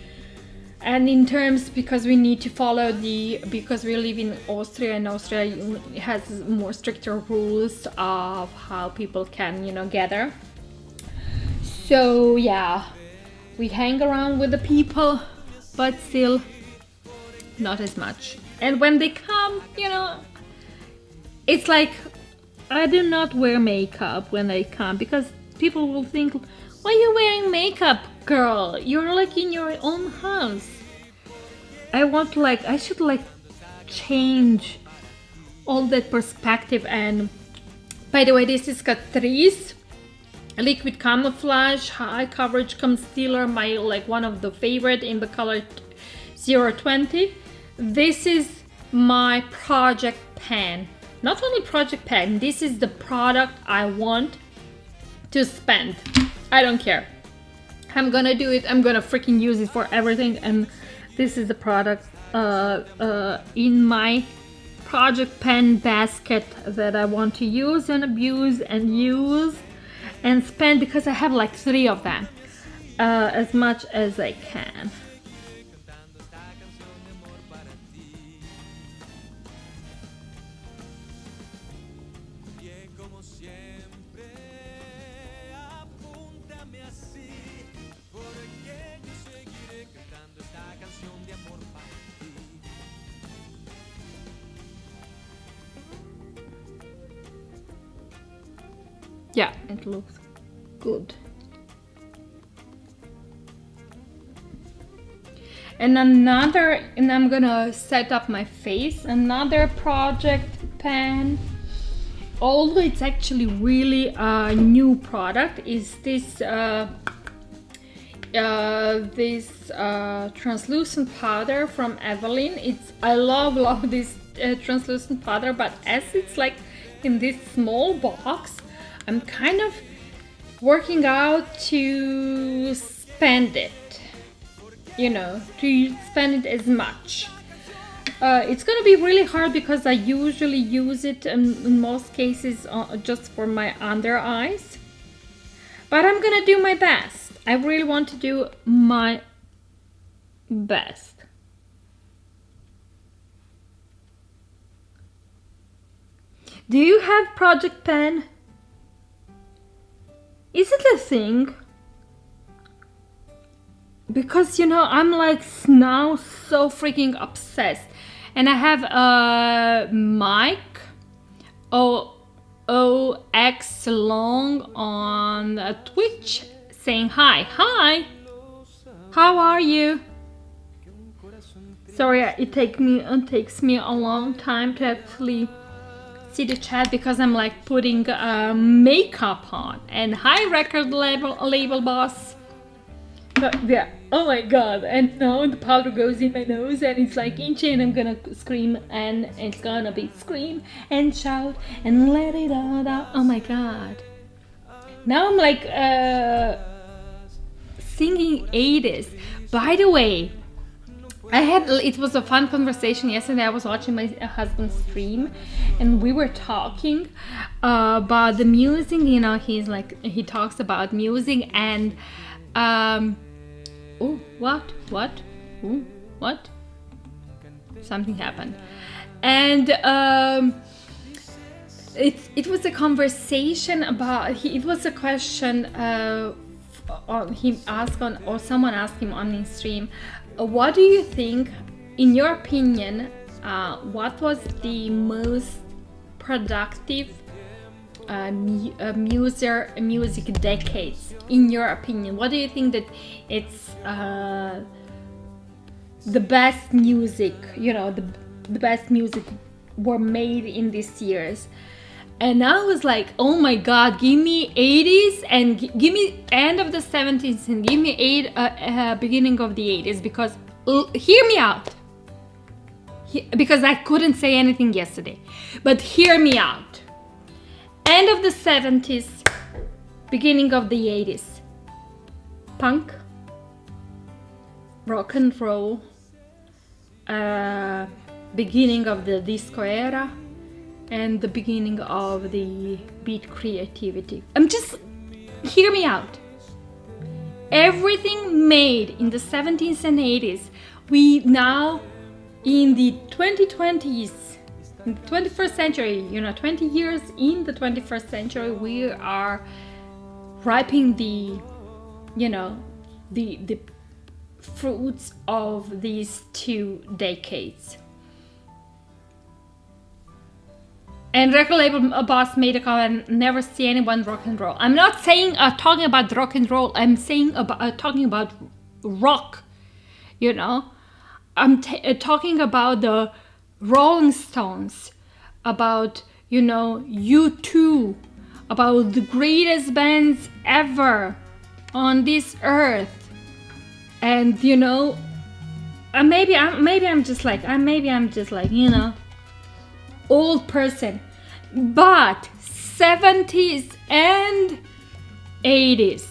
And in terms, because we need to follow because we live in Austria, and Austria has more stricter rules of how people can, gather. So yeah, we hang around with the people, but still not as much. And when they come, it's like I do not wear makeup when they come, because people will think, Why are you wearing makeup, girl? You're like in your own house. I should like change all that perspective. And by the way, this is Catrice Liquid Camouflage High Coverage Concealer, my like one of the favorite in the color 020. This is my project pan. Not only project pan, this is the product I want to spend. I don't care. I'm gonna do it. I'm gonna freaking use it for everything. And this is the product in my project pen basket that I want to use and abuse and use and spend, because I have like 3 of them, as much as I can. Yeah, it looks good. And I'm gonna set up my face. Another project pen, although it's actually really a new product, is this translucent powder from Evelyn. I love this translucent powder, but as it's like in this small box, I'm kind of working out to spend it, to spend it as much. It's gonna be really hard because I usually use it in most cases just for my under eyes, but I'm gonna do my best. I really want to do my best. Do you have project pen? Is it a thing? Because I'm like now so freaking obsessed, and I have a mic OX Long on Twitch saying hi, how are you? Sorry, it takes me a long time to actually see the chat because I'm like putting makeup on. And hi, record label boss. But yeah, oh my god, and now the powder goes in my nose and it's like itchy, and I'm gonna scream, and it's gonna be scream and shout and let it all out. Oh my god. Now I'm like singing 80s. By the way, it was a fun conversation yesterday. I was watching my husband's stream and we were talking about the music. He talks about music and what? Something happened. And it was a conversation about, it was a question someone asked him on his stream, what do you think, in your opinion, what was the most productive music decades in your opinion? What do you think that it's the best music, the best music were made in these years? And I was like, oh my god, give me 80s and give me end of the 70s and give me beginning of the 80s, because hear me out. Because I couldn't say anything yesterday, but hear me out. End of the 70s, beginning of the 80s. Punk, rock and roll, beginning of the disco era, and the beginning of the beat creativity. Hear me out. Everything made in the 70s and 80s, we now in the 2020s, in the 21st century, 20 years in the 21st century, we are ripening the fruits of these 2 decades. And record label boss made a comment, never see anyone rock and roll. I'm not saying talking about rock and roll. I'm saying about talking about rock. You know, I'm talking about the Rolling Stones, about, you know, U2, about the greatest bands ever on this earth. And you know, maybe I'm just like, you know, old person. But 70s and 80s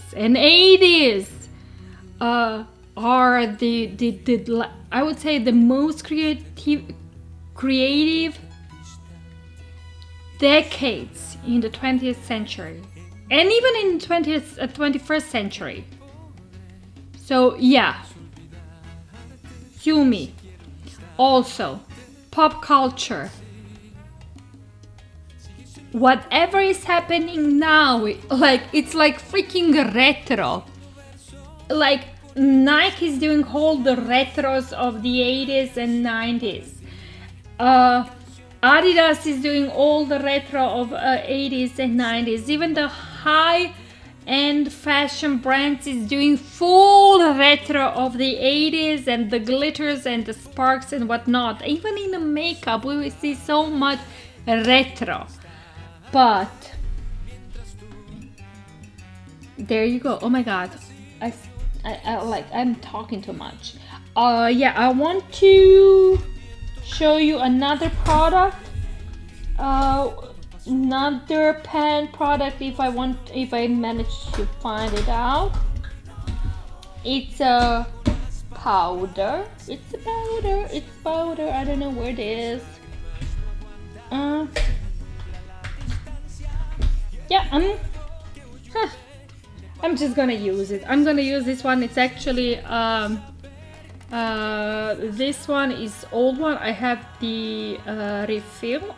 are the I would say the most creative decades in the 20th century, and even in 21st century. So yeah, Yumi. Also, pop culture. Whatever is happening now, like it's like freaking retro. Like Nike is doing all the retros of the 80s and 90s. Adidas is doing all the retro of 80s and 90s. Even the high-end fashion brands is doing full retro of the 80s and the glitters and the sparks and whatnot. Even in the makeup, we will see so much retro. But there you go. Oh my god, I'm talking too much. Yeah, I want to show you another product, another pen product if I manage to find it out. It's a powder. It's powder. I don't know where it is. Yeah, I'm just gonna use it. I'm gonna use this one. It's actually this one is old one. I have the refill.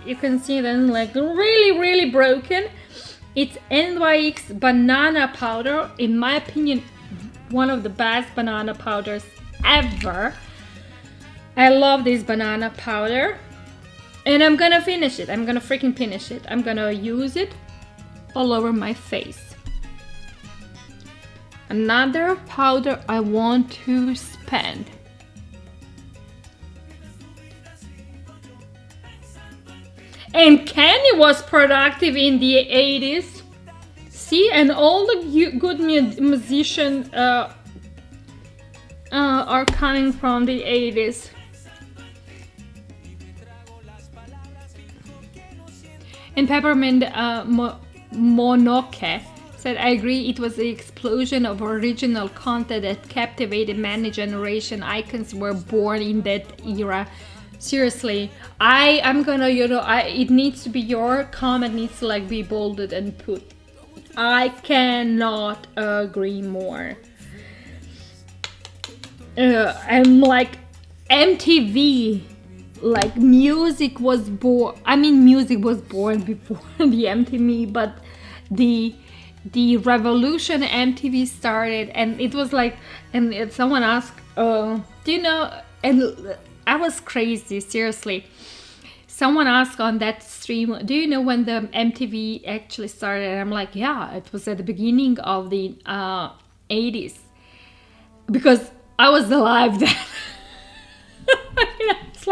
You can see them like really broken. It's NYX banana powder. In my opinion, one of the best banana powders ever. I love this banana powder. And I'm gonna finish it. I'm gonna freaking finish it. I'm gonna use it all over my face. Another powder I want to spend. And Kanye was productive in the 80s. See, and all the good musicians are coming from the 80s. And Peppermint Monoke said, I agree, it was the explosion of original content that captivated many generation. Icons were born in that era. Seriously, I'm gonna, you know, it needs to be, your comment needs to like be bolded and put. I cannot agree more. I'm like MTV. Like music was born. I mean, music was born before the MTV, but the revolution MTV started, and it was like, and someone asked, do you know? And I was crazy, seriously. Someone asked on that stream, do you know when the MTV actually started? And I'm like, yeah, it was at the beginning of the 80s, because I was alive then.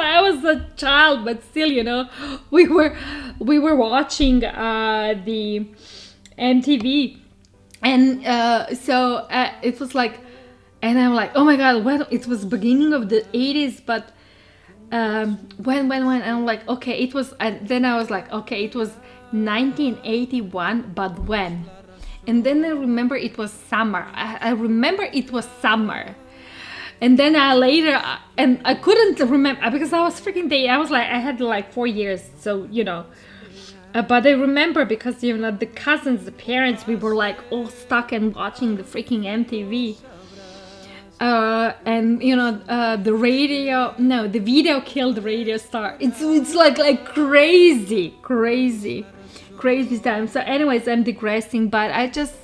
I was a child, but still, you know, we were watching the MTV, and so it was like, and I'm like, oh my god, when it was beginning of the 80s, but when, and I'm like, okay, it was, and then I was like, okay, it was 1981, but when? And then I remember it was summer. I remember it was summer. And then later, and I couldn't remember because I was freaking day. I was like, I had like 4 years, so you know. But I remember because, you know, the cousins, the parents, we were like all stuck and watching the freaking MTV. And you know, the radio, no, the video killed the radio star. It's like crazy time. So anyways, I'm digressing, but I just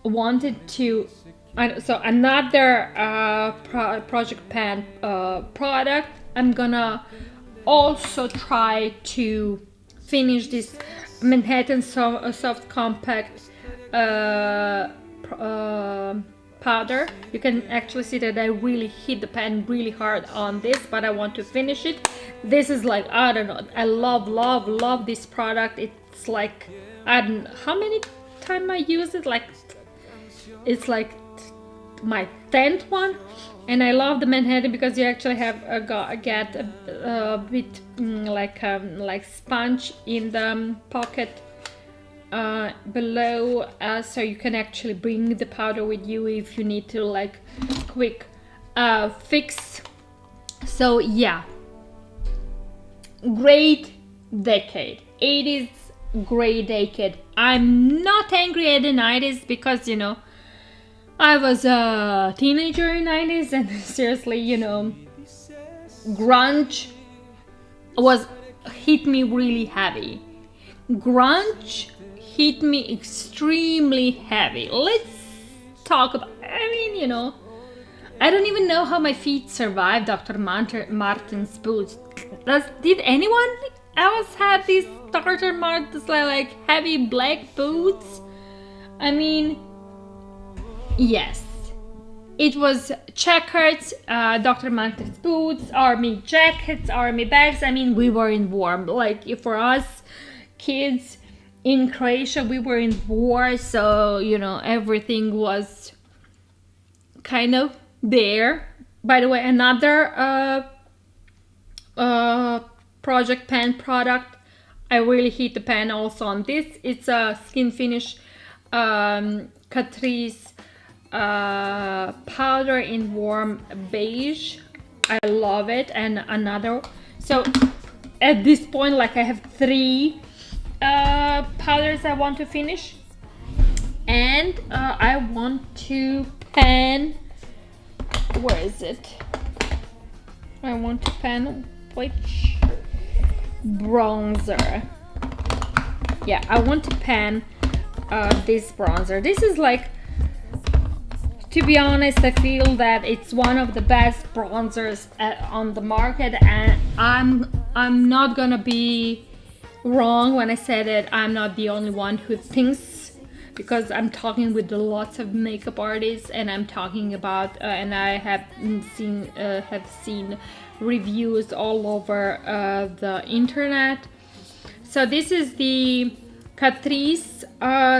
wanted to. So another Project Pan product. I'm gonna also try to finish this Manhattan Soft Compact powder. You can actually see that I really hit the pen really hard on this, but I want to finish it. This is like, I don't know, I love this product. It's like, I don't know how many times I use it, like it's like my 10th one. And I love the Manhattan because you actually have get a bit like sponge in the pocket below, so you can actually bring the powder with you if you need to like quick fix. So yeah, great decade. 80s, great decade. I'm not angry at the 90s because, you know, I was a teenager in 90s, and seriously, you know, grunge was hit me really heavy. Grunge hit me extremely heavy. Let's talk about, I mean, you know, I don't even know how my feet survived Dr. Martens boots. Did anyone else have these Dr. Martens like heavy black boots? I mean, yes, it was checkers, Dr. Martens boots, army jackets, army bags. I mean, we were in war. Like, for us kids in Croatia, we were in war, so, you know, everything was kind of there. By the way, another Project Pen product. I really hit the pen also on this. It's a skin finish Catrice powder in warm beige. I love it. And another, so at this point, like, I have 3 powders I want to finish, and I want to pen, where is it? I want to pen which bronzer. Yeah, I want to pen this bronzer. This is like, to be honest, I feel that it's one of the best bronzers on the market, and I'm not gonna be wrong when I say that I'm not the only one who thinks, because I'm talking with lots of makeup artists, and I'm talking about and I have seen reviews all over the internet. So this is the Catrice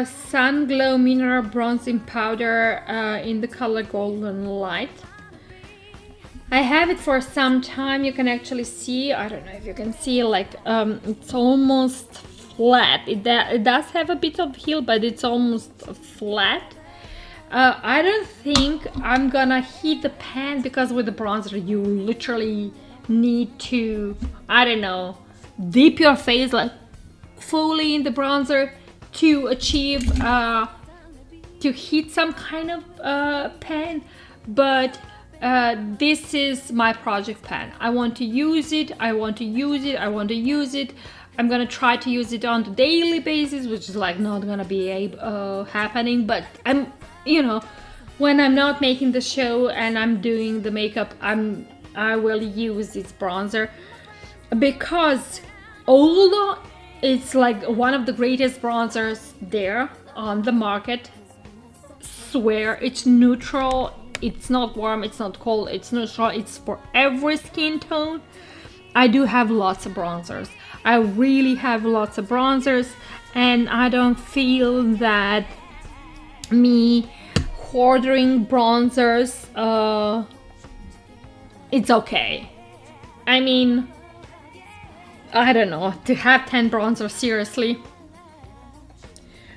Sun Glow Mineral Bronzing Powder in the color Golden Light. I have it for some time. You can actually see, I don't know if you can see, like it's almost flat. It does have a bit of heel, but it's almost flat. I don't think I'm gonna heat the pan, because with the bronzer you literally need to, I don't know, dip your face like fully in the bronzer to achieve to hit some kind of pan. But this is my project pen. I want to use it. I want to use it. I want to use it. I'm gonna try to use it on a daily basis, which is like not gonna be happening. But I'm, you know, when I'm not making the show and I'm doing the makeup, I will use this bronzer, because although it's like one of the greatest bronzers there on the market, swear it's neutral. It's not warm, it's not cold, it's neutral, it's for every skin tone. I do have lots of bronzers. I really have lots of bronzers, and I don't feel that me ordering bronzers, it's okay. I mean, I don't know, to have 10 bronzers, seriously.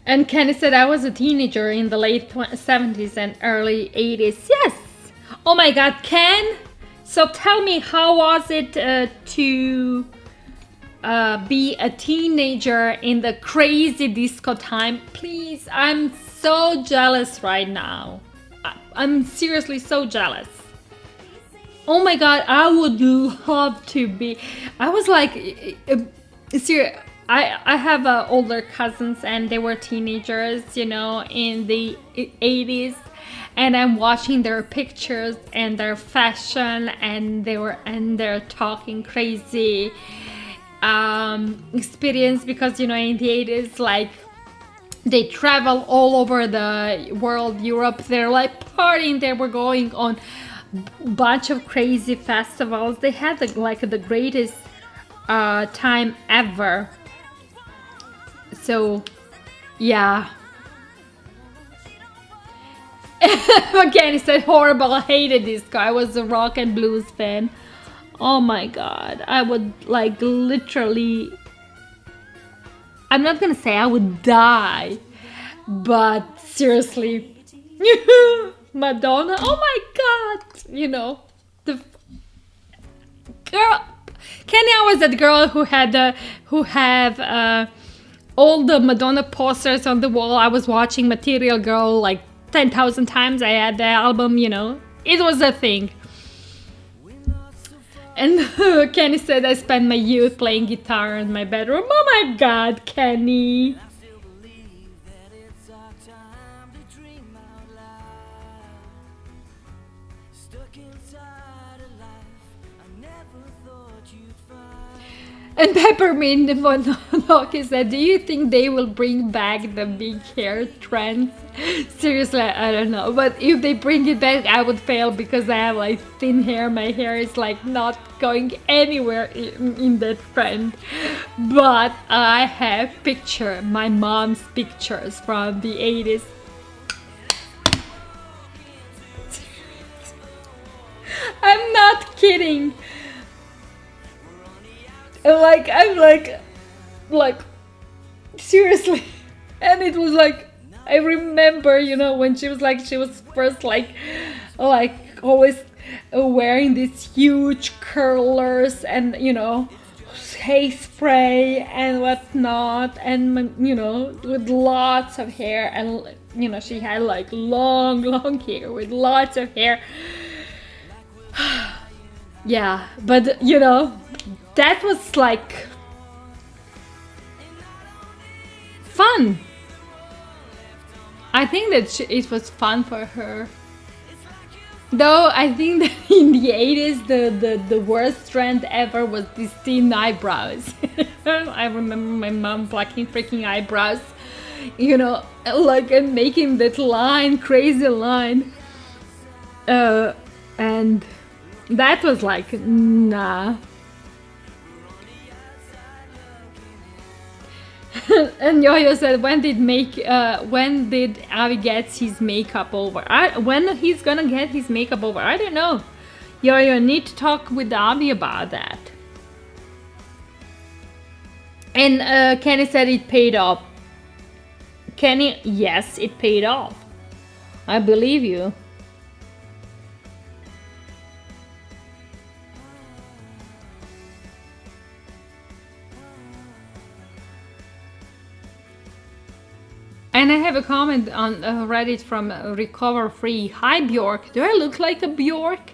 And Kenny said I was a teenager in the late 70s and early 80s. Yes! Oh my god, Ken! So tell me, how was it to be a teenager in the crazy disco time? Please, I'm so jealous right now. I'm seriously so jealous. Oh my god, I would love to be. I was like, serious. I have older cousins, and they were teenagers, you know, in the 80s, and I'm watching their pictures and their fashion, and they're talking crazy experience, because in the 80s, like, they travel all over the world, Europe. They're like partying. They were going on bunch of crazy festivals. They had the greatest time ever. So yeah. Again, he said horrible. I hated this guy. I was a rock and blues fan. Oh my god, I would like literally, I'm not gonna say I would die, but seriously, Madonna, oh my god, the girl, Kenny, I was that girl who have all the Madonna posters on the wall. I was watching Material Girl like 10,000 times. I had the album, it was a thing. And Kenny said I spent my youth playing guitar in my bedroom. Oh my god, Kenny. And Peppermint Mononoke said, do you think they will bring back the big hair trend? Seriously, I don't know. But if they bring it back, I would fail, because I have like thin hair. My hair is like not going anywhere in that trend. But I have my mom's pictures from the 80s. I'm not kidding. I'm like seriously. And it was like, I remember, when she was first like always wearing these huge curlers and hairspray and whatnot, and with lots of hair, and she had like long hair with lots of hair. Yeah, but that was like fun. I think that it was fun for her. Though I think that in the 80s, the worst trend ever was these thin eyebrows. I remember my mom plucking freaking eyebrows, and making that crazy line. And that was like, nah. And Yo-Yo said, when did Avi get his makeup over? When he's gonna get his makeup over? I don't know. Yo-Yo, need to talk with Avi about that. And Kenny said it paid off. Kenny, yes, it paid off. I believe you. And I have a comment on Reddit from Recover Free. Hi Bjork, do I look like a Bjork?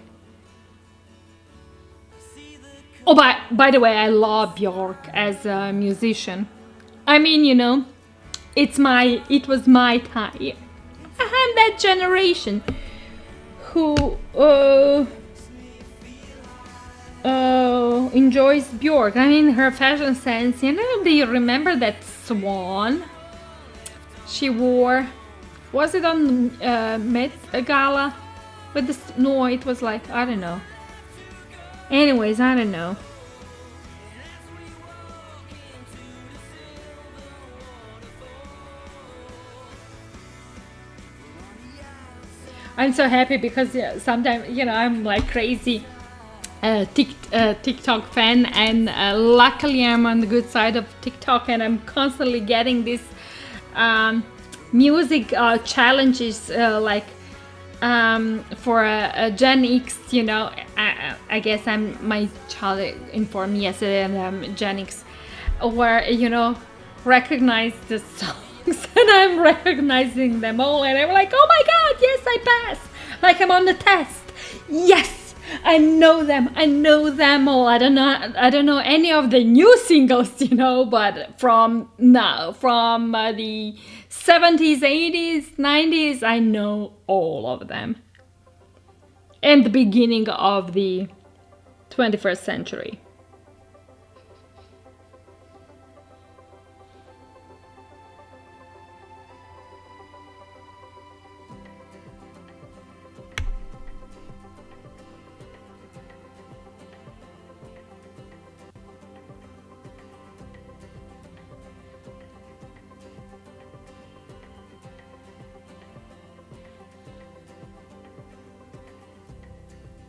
Oh, by the way, I love Bjork as a musician. I mean, it was my time. I'm that generation who enjoys Bjork. I mean, her fashion sense. Do you remember that swan she wore? Was it on Met Gala? But no, it was like, I don't know. Anyways, I don't know. I'm so happy because sometimes, I'm like crazy TikTok fan, and luckily I'm on the good side of TikTok, and I'm constantly getting these music challenges for a Gen X. I guess my child informed me yesterday, and I'm Gen X, where recognize the songs. And I'm recognizing them all, and I'm like, oh my god, yes, I passed, like I'm on the test. Yes, I know them. I know them all. I don't know any of the new singles, you know, but from now, from the 70s, 80s, 90s, I know all of them. And the beginning of the 21st century.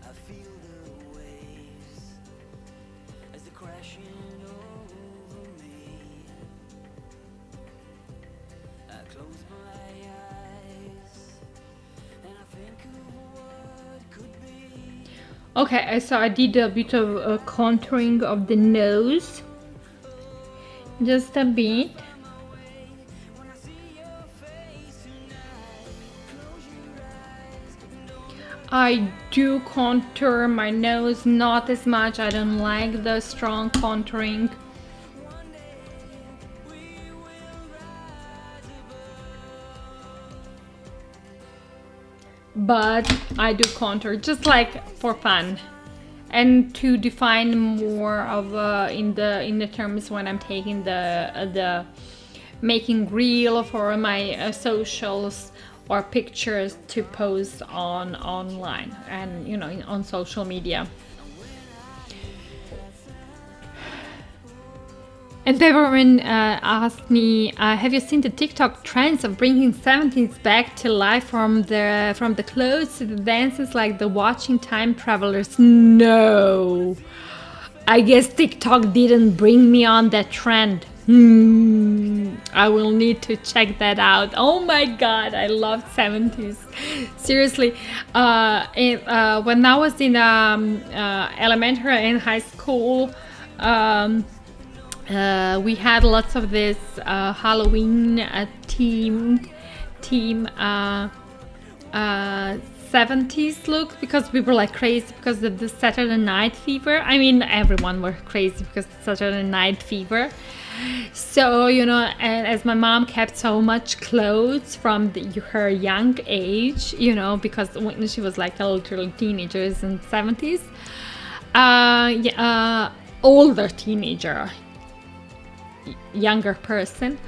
I feel the waves as they're crashing over me. I close my eyes and I think of what could be. Okay, so I did a bit of contouring of the nose. Just a bit. When I see your face tonight, close your eyes. I do contour my nose, not as much. I don't like the strong contouring. But I do contour just like for fun and to define more of in the terms when I'm taking the making reel for my socials or pictures to post on online and you know on social media. And Beverman asked me, have you seen the TikTok trends of bringing 70s back to life from the clothes to the dances like the watching time travelers? No. I guess TikTok didn't bring me on that trend. I will need to check that out. Oh my god, I love 70s. Seriously, when I was in elementary and high school, we had lots of this Halloween theme 70s look because we were like crazy because of the Saturday Night Fever. I mean, everyone were crazy because of Saturday Night Fever. So, you know, and as my mom kept so much clothes from her young age, you know, because when she was like a little teenager in the 70s, older teenager, younger person.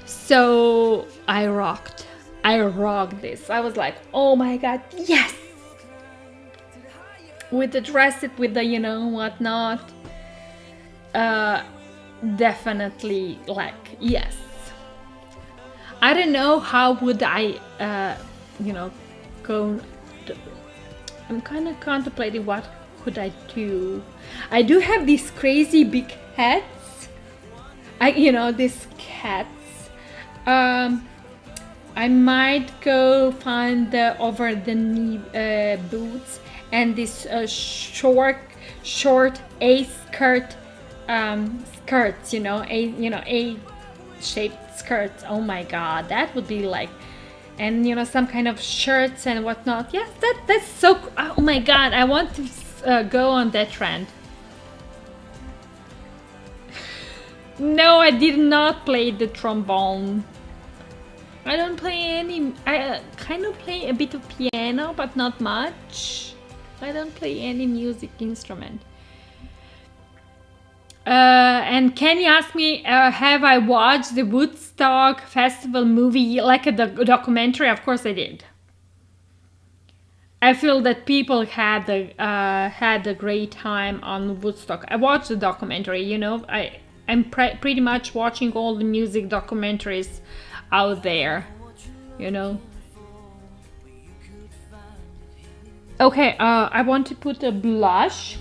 So I rocked this. I was like, oh my god, yes, with the dress, with the, you know, whatnot. Definitely, like, yes. I don't know how would I you know, go. I'm kind of contemplating what could I do. I do have these crazy big hats. These cats. I might go find the over the knee boots and this short A skirt skirts, A shaped skirts. Oh my god, that would be like, and you know, some kind of shirts and whatnot. Yes, that's so. Oh my god, I want to go on that trend. No, I did not play the trombone. I don't play any. I kind of play a bit of piano, but not much. I don't play any music instrument. And Kenny asked me, have I watched the Woodstock Festival movie, like a documentary? Of course I did. I feel that people had a great time on Woodstock. I watched the documentary, you know. I'm pretty much watching all the music documentaries out there, you know. Okay, I want to put a blush.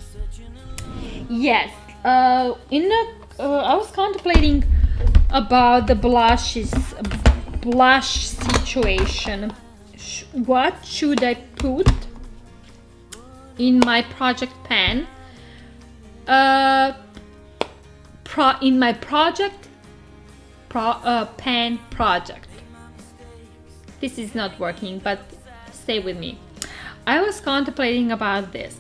Yes, I was contemplating about the blush situation. What should I put in my project pan? In my pen project. This is not working, but stay with me. I was contemplating about this.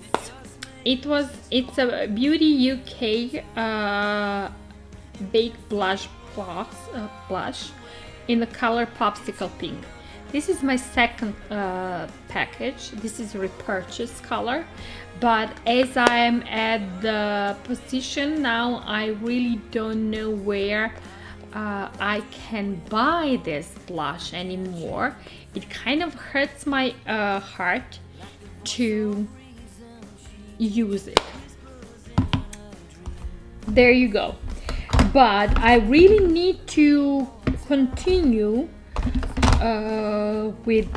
It's a Beauty UK baked blush in the color popsicle pink. This is my second package. This is repurchase color, but as I am at the position now, I really don't know where I can buy this blush anymore. It kind of hurts my heart to use it. There you go. But I really need to continue with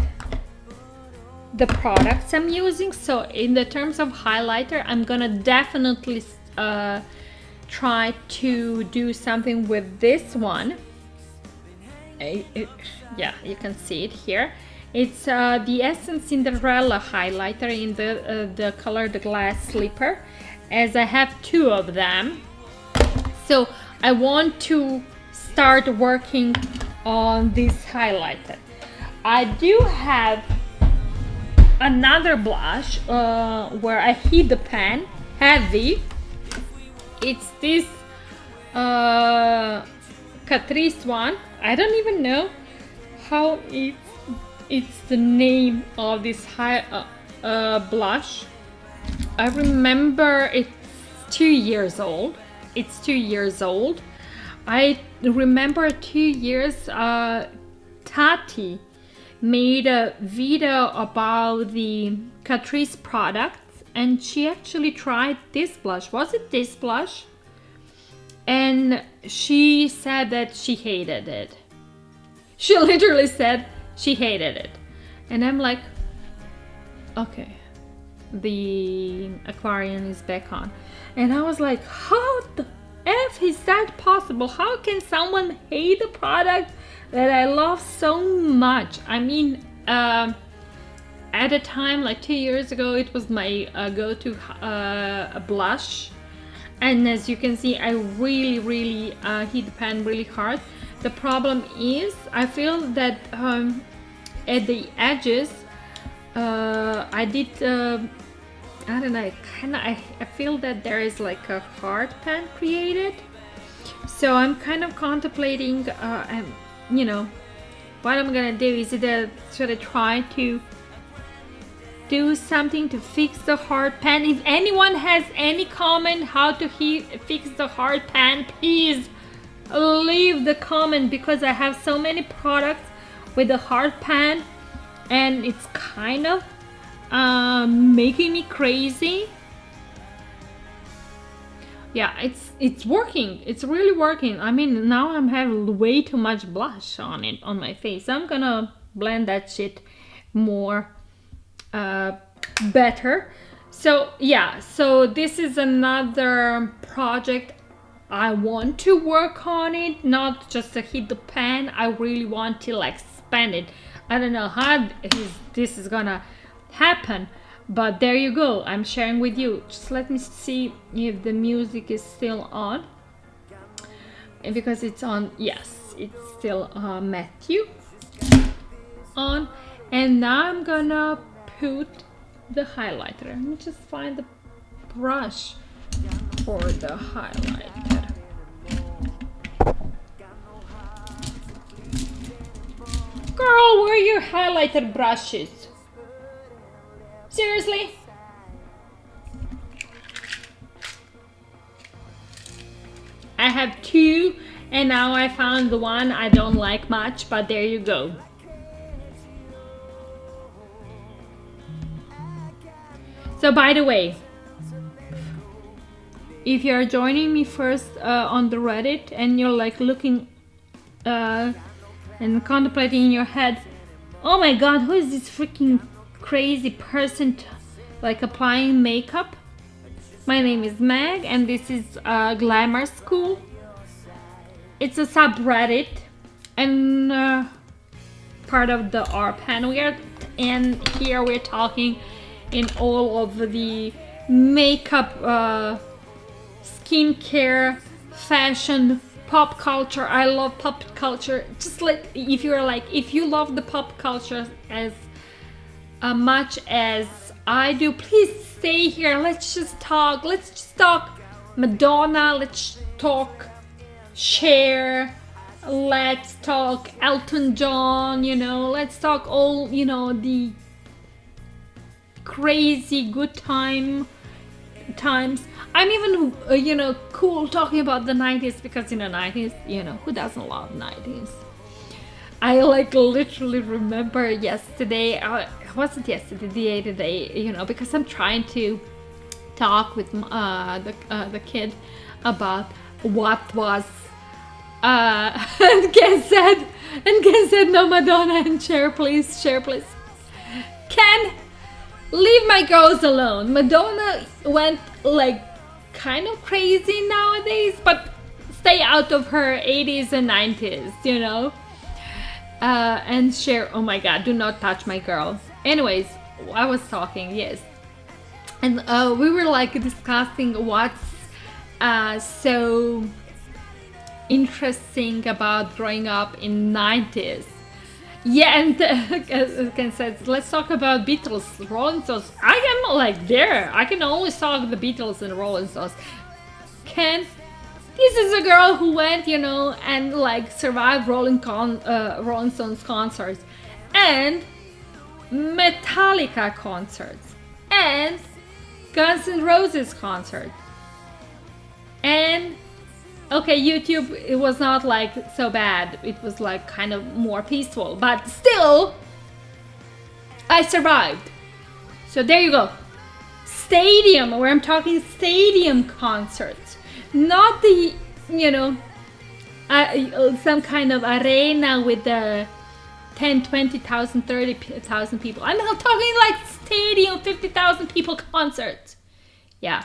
the products I'm using. So in the terms of highlighter, I'm gonna definitely try to do something with this one. Yeah, you can see it here. It's the Essence Cinderella highlighter in the color The Glass Slipper, as I have two of them. So I want to start working on this highlighter. I do have another blush where I heat the pan heavy. It's this Catrice one. I don't even know how it's the name of this blush. I remember it's 2 years old. It's 2 years old. I remember 2 years Tati made a video about the Catrice products, and she actually tried this blush. Was it this blush? And she said that she hated it. She literally said she hated it. And I'm like, okay, the aquarium is back on. And I was like, how the F is that possible? How can someone hate a product that I love so much? I mean, at a time like 2 years ago, it was my go-to blush. And as you can see, I really heat the pan really hard. The problem is, I feel that at the edges, I did, I don't know, I feel that there is like a hard pan created. So I'm kind of contemplating, you know, what I'm gonna do. Is it should I try to do something to fix the hard pan? If anyone has any comment how to fix the hard pan, please leave the comment, because I have so many products with the hard pan and it's kind of making me crazy. Yeah, it's working. It's really working. I mean, now I'm having way too much blush on it, on my face. I'm gonna blend that shit more better. So yeah, so this is another project. I want to work on it, not just to hit the pan. I really want to like expand it. I don't know how this is gonna happen, but there you go. I'm sharing with you. Just let me see if the music is still on, and because it's on, yes, it's still Matthew on. And now I'm gonna put the highlighter. Let me just find the brush for the highlighter. Girl, where are your highlighter brushes? Seriously? I have two, and now I found the one I don't like much, but there you go. So by the way, if you're joining me first on the Reddit and you're like looking and contemplating in your head, oh my god, who is this freaking crazy person like applying makeup? My name is Meg and this is Glamour School. It's a subreddit and part of the RPan. And here we're talking in all of the makeup, skincare, fashion, pop culture. I love pop culture. Just like if you love the pop culture as much as I do, please stay here. Let's just talk. Let's just talk Madonna. Let's talk Cher. Let's talk Elton John. You know, let's talk all, you know, the crazy good times. I'm even, you know, cool talking about the 90s because, you know, 90s, you know, who doesn't love 90s? I like literally remember yesterday, wasn't yesterday, the other day, you know, because I'm trying to talk with the kid about what was, and Ken said, no, Madonna and Cher, please. Ken, leave my girls alone. Madonna went like kind of crazy nowadays, but stay out of her 80s and 90s, you know. And Cher, oh my god, do not touch my girl. Anyways, I was talking, yes, and we were like discussing what's so interesting about growing up in 90s. Yeah, and Ken says, let's talk about Beatles, Rolling Stones. I am like there. I can always talk the Beatles and Rolling Stones. Ken, this is a girl who went, you know, and like survived Rolling Stones concerts and Metallica concerts and Guns N' Roses concert. And okay, YouTube, it was not like so bad. It was like kind of more peaceful, but still, I survived. So there you go. Stadium, where I'm talking stadium concerts, not the, you know, some kind of arena with the 10, 20,000, 30,000 people. I'm not talking like stadium, 50,000 people concerts. Yeah.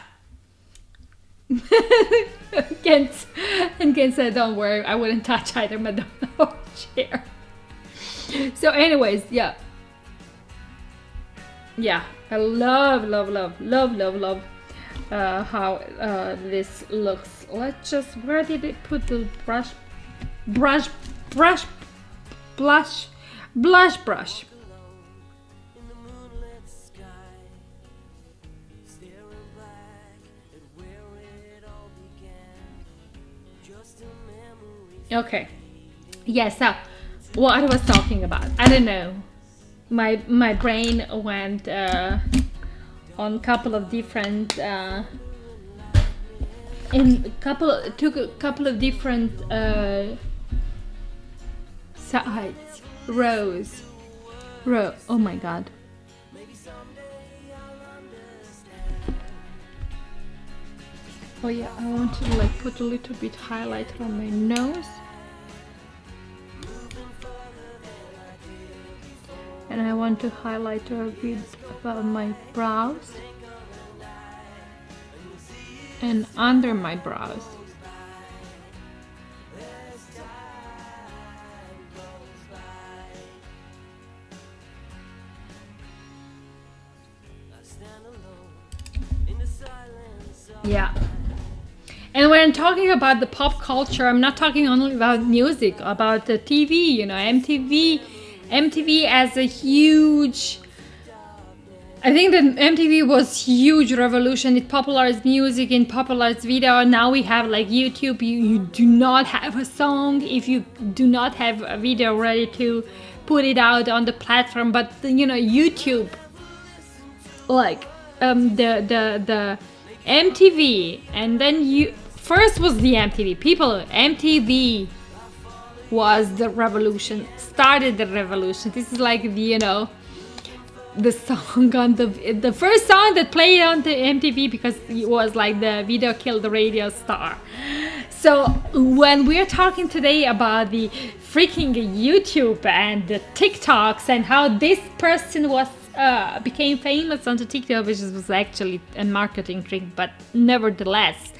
Ken said, don't worry, I wouldn't touch either Madonna or Cher. So anyways, yeah, I love how this looks. Let's just, where did it put the blush brush? in the moonlit sky, staring back at where it all began. Just a memory. Okay, yeah, so what I was talking about, I don't know, my brain went on a couple of different took a couple of different sides, rows. Oh my god. Oh yeah, I want to like put a little bit highlight on my nose. And I want to highlight a bit above my brows and under my brows. Yeah. And when I'm talking about the pop culture, I'm not talking only about music, about the TV, you know, MTV as a huge, I think that MTV was huge revolution. It popularized music and popularized video. Now we have like YouTube. You do not have a song if you do not have a video ready to put it out on the platform. But you know, YouTube, like the MTV, and then first was the MTV. MTV was the revolution, started the revolution. This is like the, you know, the song on the first song that played on the MTV, because it was like the video killed the radio star. So when we're talking today about the freaking YouTube and the TikToks and how this person was became famous on the TikTok, which was actually a marketing trick, but nevertheless,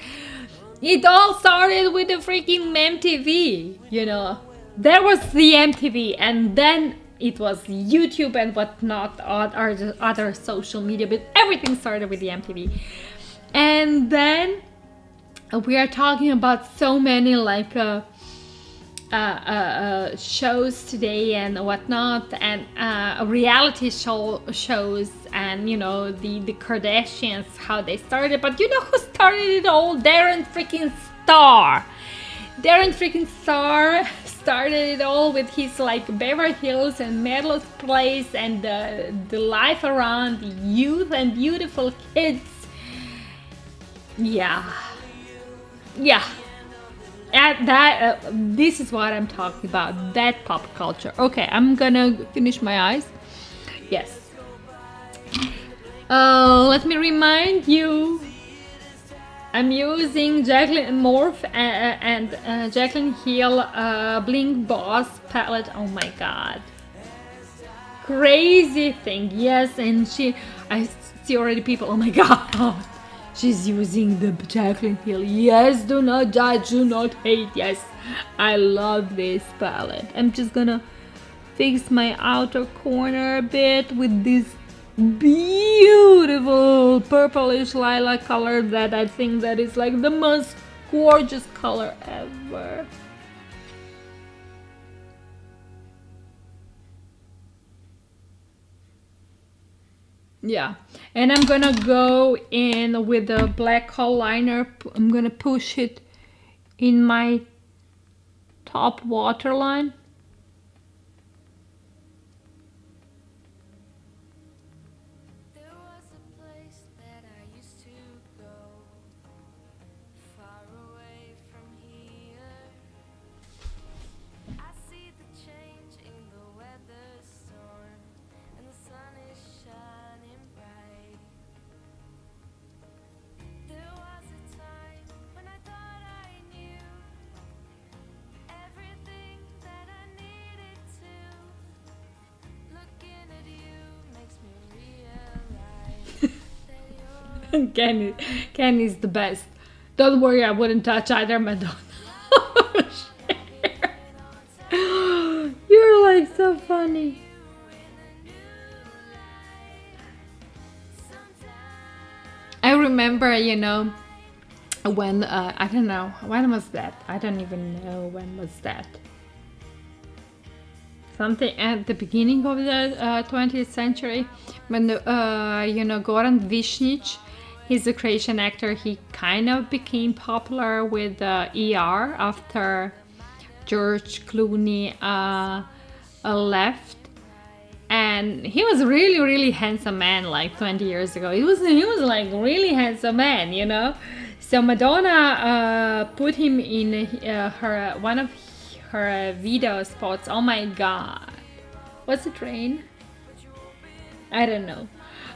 it all started with the freaking MTV, you know. There was the MTV, and then it was YouTube and whatnot, other social media, but everything started with the MTV. And then we are talking about so many like shows today and whatnot, and reality shows, and you know the Kardashians, how they started. But you know who started it all? Darren freaking Star. Darren freaking Star started it all with his like Beverly Hills and Melrose Place and the life around the youth and beautiful kids. Yeah. This is what I'm talking about. That pop culture. Okay, I'm gonna finish my eyes. Yes. Let me remind you. I'm using Jacqueline Morph and Jacqueline Hill Bling Boss palette. Oh my god. Crazy thing. Yes, and I see already people. Oh my god. She's using the Jacqueline Hill. Yes, do not judge, do not hate. Yes, I love this palette. I'm just gonna fix my outer corner a bit with this beautiful purplish lilac color that I think that is like the most gorgeous color ever. Yeah, and I'm gonna go in with the black liner. I'm gonna push it in my top waterline. There was a place that I used to go, far away from here. I see the change in the weather storm, and the sun is shining bright. There was a time when I thought I knew everything that I needed to. Looking at you makes me realize that you're Kenny's the best. Don't worry, I wouldn't touch either Madonna. You're like so funny. I remember, you know, when I don't know when was that. I don't even know when was that. Something at the beginning of the 20th century, when you know, Goran Visnjic, he's a Croatian actor. He kind of became popular with ER after George Clooney left, and he was really handsome man like 20 years ago. He was like really handsome man, you know. So Madonna put him in her one of her video spots. Oh my god, was it rain? I don't know,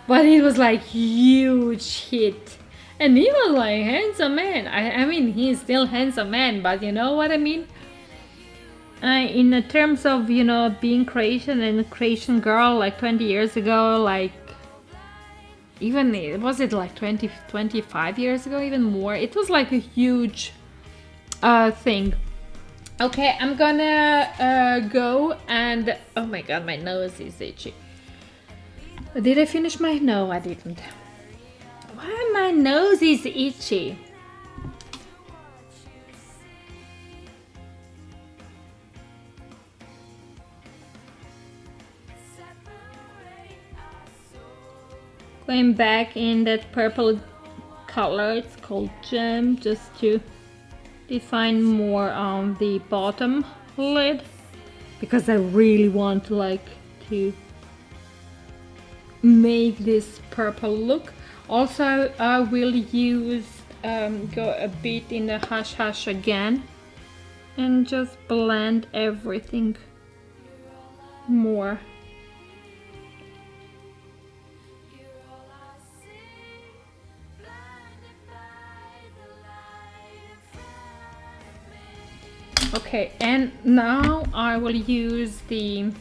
but it was like huge hit, and he was like handsome man. I mean, he's still handsome man, but you know what I mean. In the terms of, you know, being Croatian and a Croatian girl like 20 years ago, like even was it like 25 years ago, even more, it was like a huge thing. Okay, I'm gonna go and oh my god, my nose is itchy. Did I finish my? No, I didn't. Why my nose is itchy? Going back in that purple color, it's called Gem, just to define more on the bottom lid, because I really want to like to make this purple look. Also, I will use go a bit in the Hush Hush again and just blend everything more. Okay, and now I will use the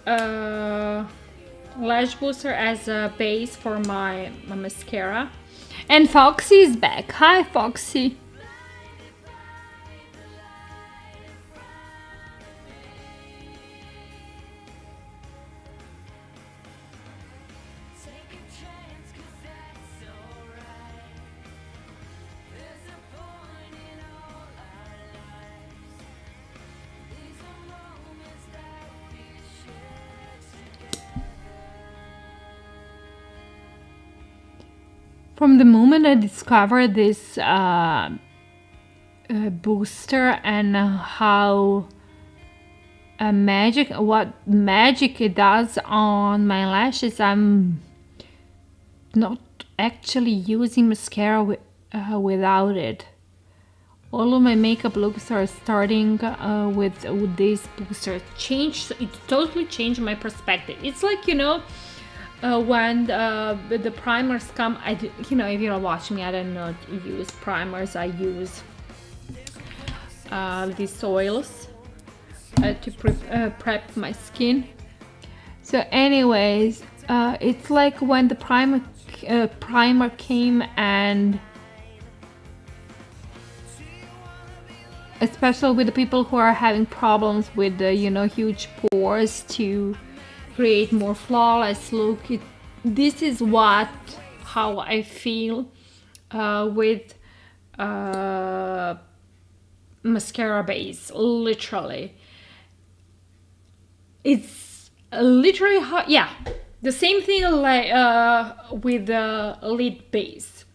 lash booster as a base for my mascara. And Foxy is back. Hi, Foxy. From the moment I discovered this booster and how what magic it does on my lashes, I'm not actually using mascara without it. All of my makeup looks are starting with this booster. It totally changed my perspective. It's like, when the primers come, if you watch me, I don't know use primers. I use these oils to prep my skin. So anyways, it's like when the primer came, and especially with the people who are having problems with the huge pores, to create more flawless look. This is how I feel with mascara base. Literally, it's literally the same thing like with the lid base.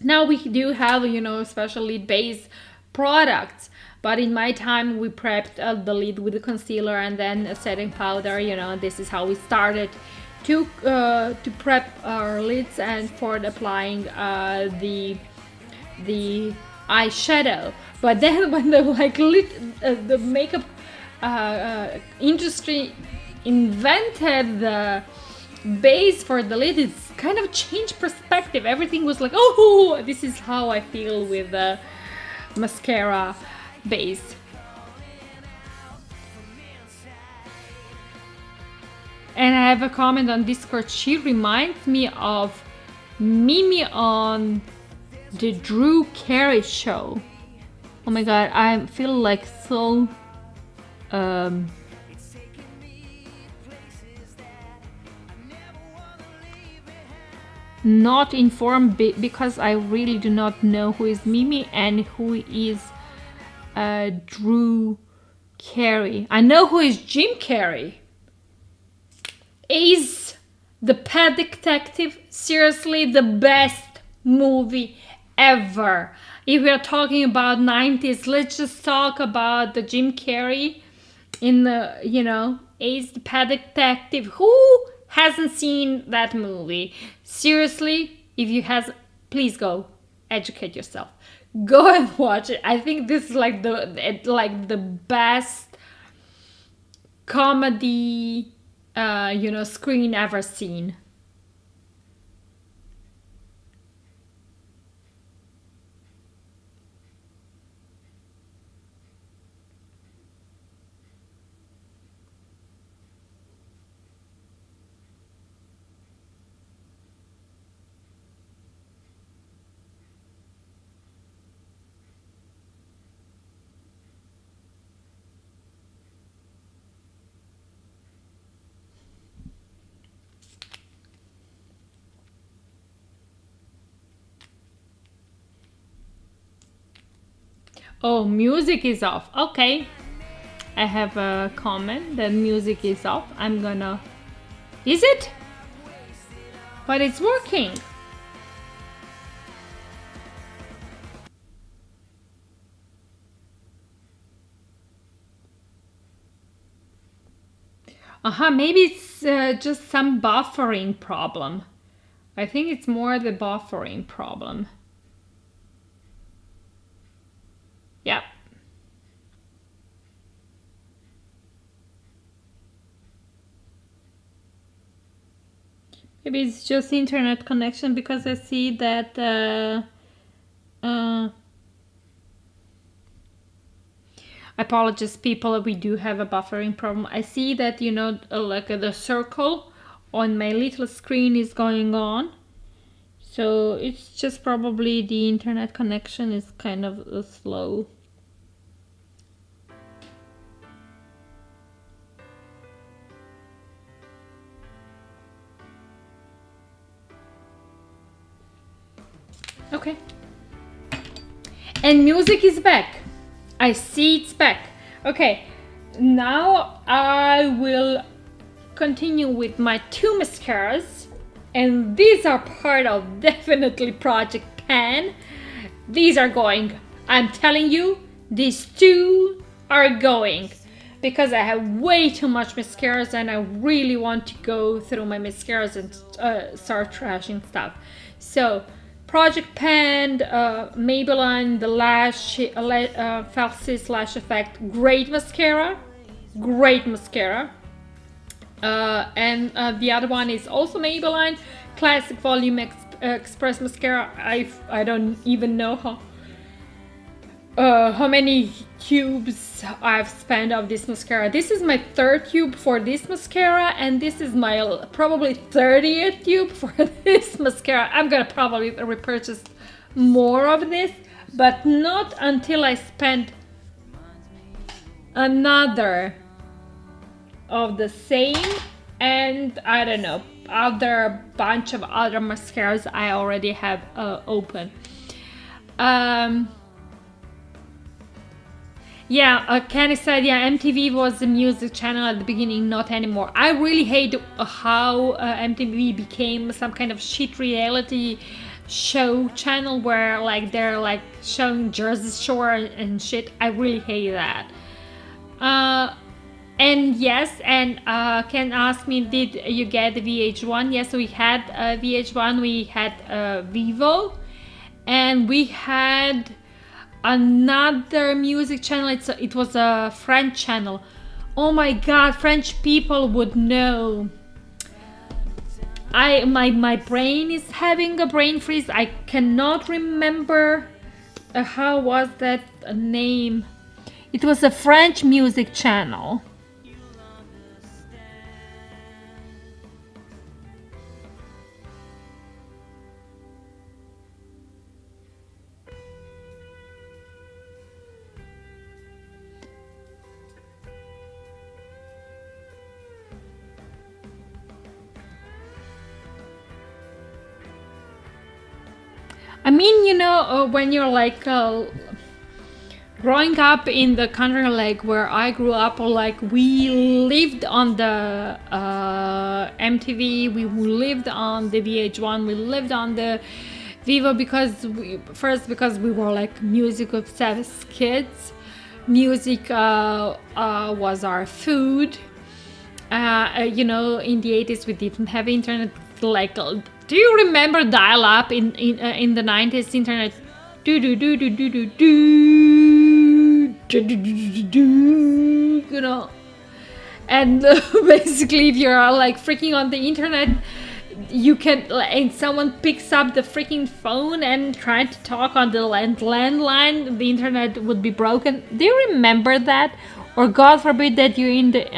Now we do have special lid base products, but in my time we prepped the lid with the concealer and then a setting powder. This is how we started to prep our lids and for applying the eyeshadow. But then when the makeup industry invented the base for the lid, it's kind of changed perspective. Everything was like, oh, this is how I feel with the mascara base. And I have a comment on Discord. She reminds me of Mimi on the Drew Carey show. Oh my god, I feel like so not informed because I really do not know who is Mimi and who is Drew Carey. I know who is Jim Carrey. Ace the Pet Detective, seriously the best movie ever. If we are talking about 90s, let's just talk about the Jim Carrey in the, Ace the Pet Detective. Who hasn't seen that movie? Seriously, if you please go educate yourself. Go and watch it. I think this is like the best comedy screen ever seen. Oh, music is off. Okay. I have a comment that music is off. Is it? But it's working. Maybe it's just some buffering problem. I think it's more the buffering problem. Yeah. Maybe it's just internet connection, because I see that apologies people, we do have a buffering problem. I see that like the circle on my little screen is going on, so it's just probably the internet connection is kind of slow. Okay. And music is back. I see it's back. Okay. Now I will continue with my two mascaras. and these are part of definitely Project Pan. These are going. I'm telling you, these two are going because I have way too much mascaras and I really want to go through my mascaras and start trashing stuff. So, Project Pan, Maybelline, the Lash, Falsies Lash Effect, great mascara. Great mascara. And the other one is also Maybelline Classic Volume Express Mascara. I don't even know how many tubes I've spent of this mascara. This is my third tube for this mascara, and this is my probably 30th tube for this mascara. I'm gonna probably repurchase more of this, but not until I spend another of the same, and I don't know, other bunch of other mascaras I already have open. Kenny said, yeah, MTV was the music channel at the beginning, not anymore. I really hate how MTV became some kind of shit reality show channel where like they're like showing Jersey Shore and shit. I really hate that. And yes, and Ken asked me, did you get the VH1? Yes, we had VH1, we had Vivo, and we had another music channel. It was a French channel. Oh my god, French people would know. My brain is having a brain freeze. I cannot remember how was that name. It was a French music channel. I mean, you know, when you're like growing up in the country, like where I grew up, like we lived on the MTV, we lived on the VH1, we lived on the Vivo because we were like music obsessed kids. Music was our food. You know, in the 80s we didn't have internet. Like, do you remember dial-up in the 90s internet? You know, and basically if you're like freaking on the internet, you can, and someone picks up the freaking phone and try to talk on the landline, the internet would be broken. Do you remember that? Or God forbid that you're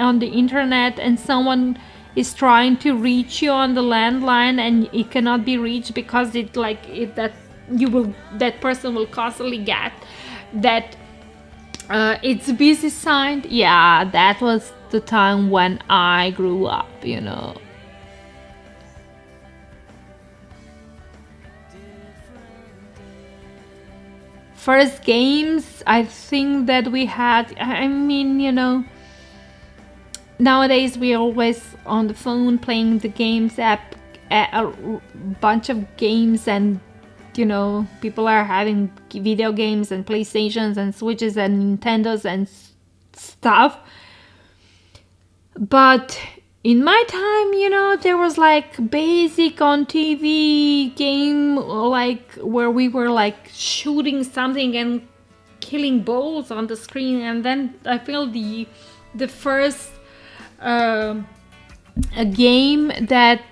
on the internet and someone is trying to reach you on the landline and it cannot be reached because that person will constantly get that it's busy sign. Yeah, that was the time when I grew up, you know. First games I think that we had, I mean, you know, nowadays we're always on the phone playing the games app, a bunch of games, and you know, people are having video games and PlayStations and Switches and Nintendos and stuff. But in my time, you know, there was like basic on TV game, like where we were like shooting something and killing balls on the screen, and then I feel the first a game that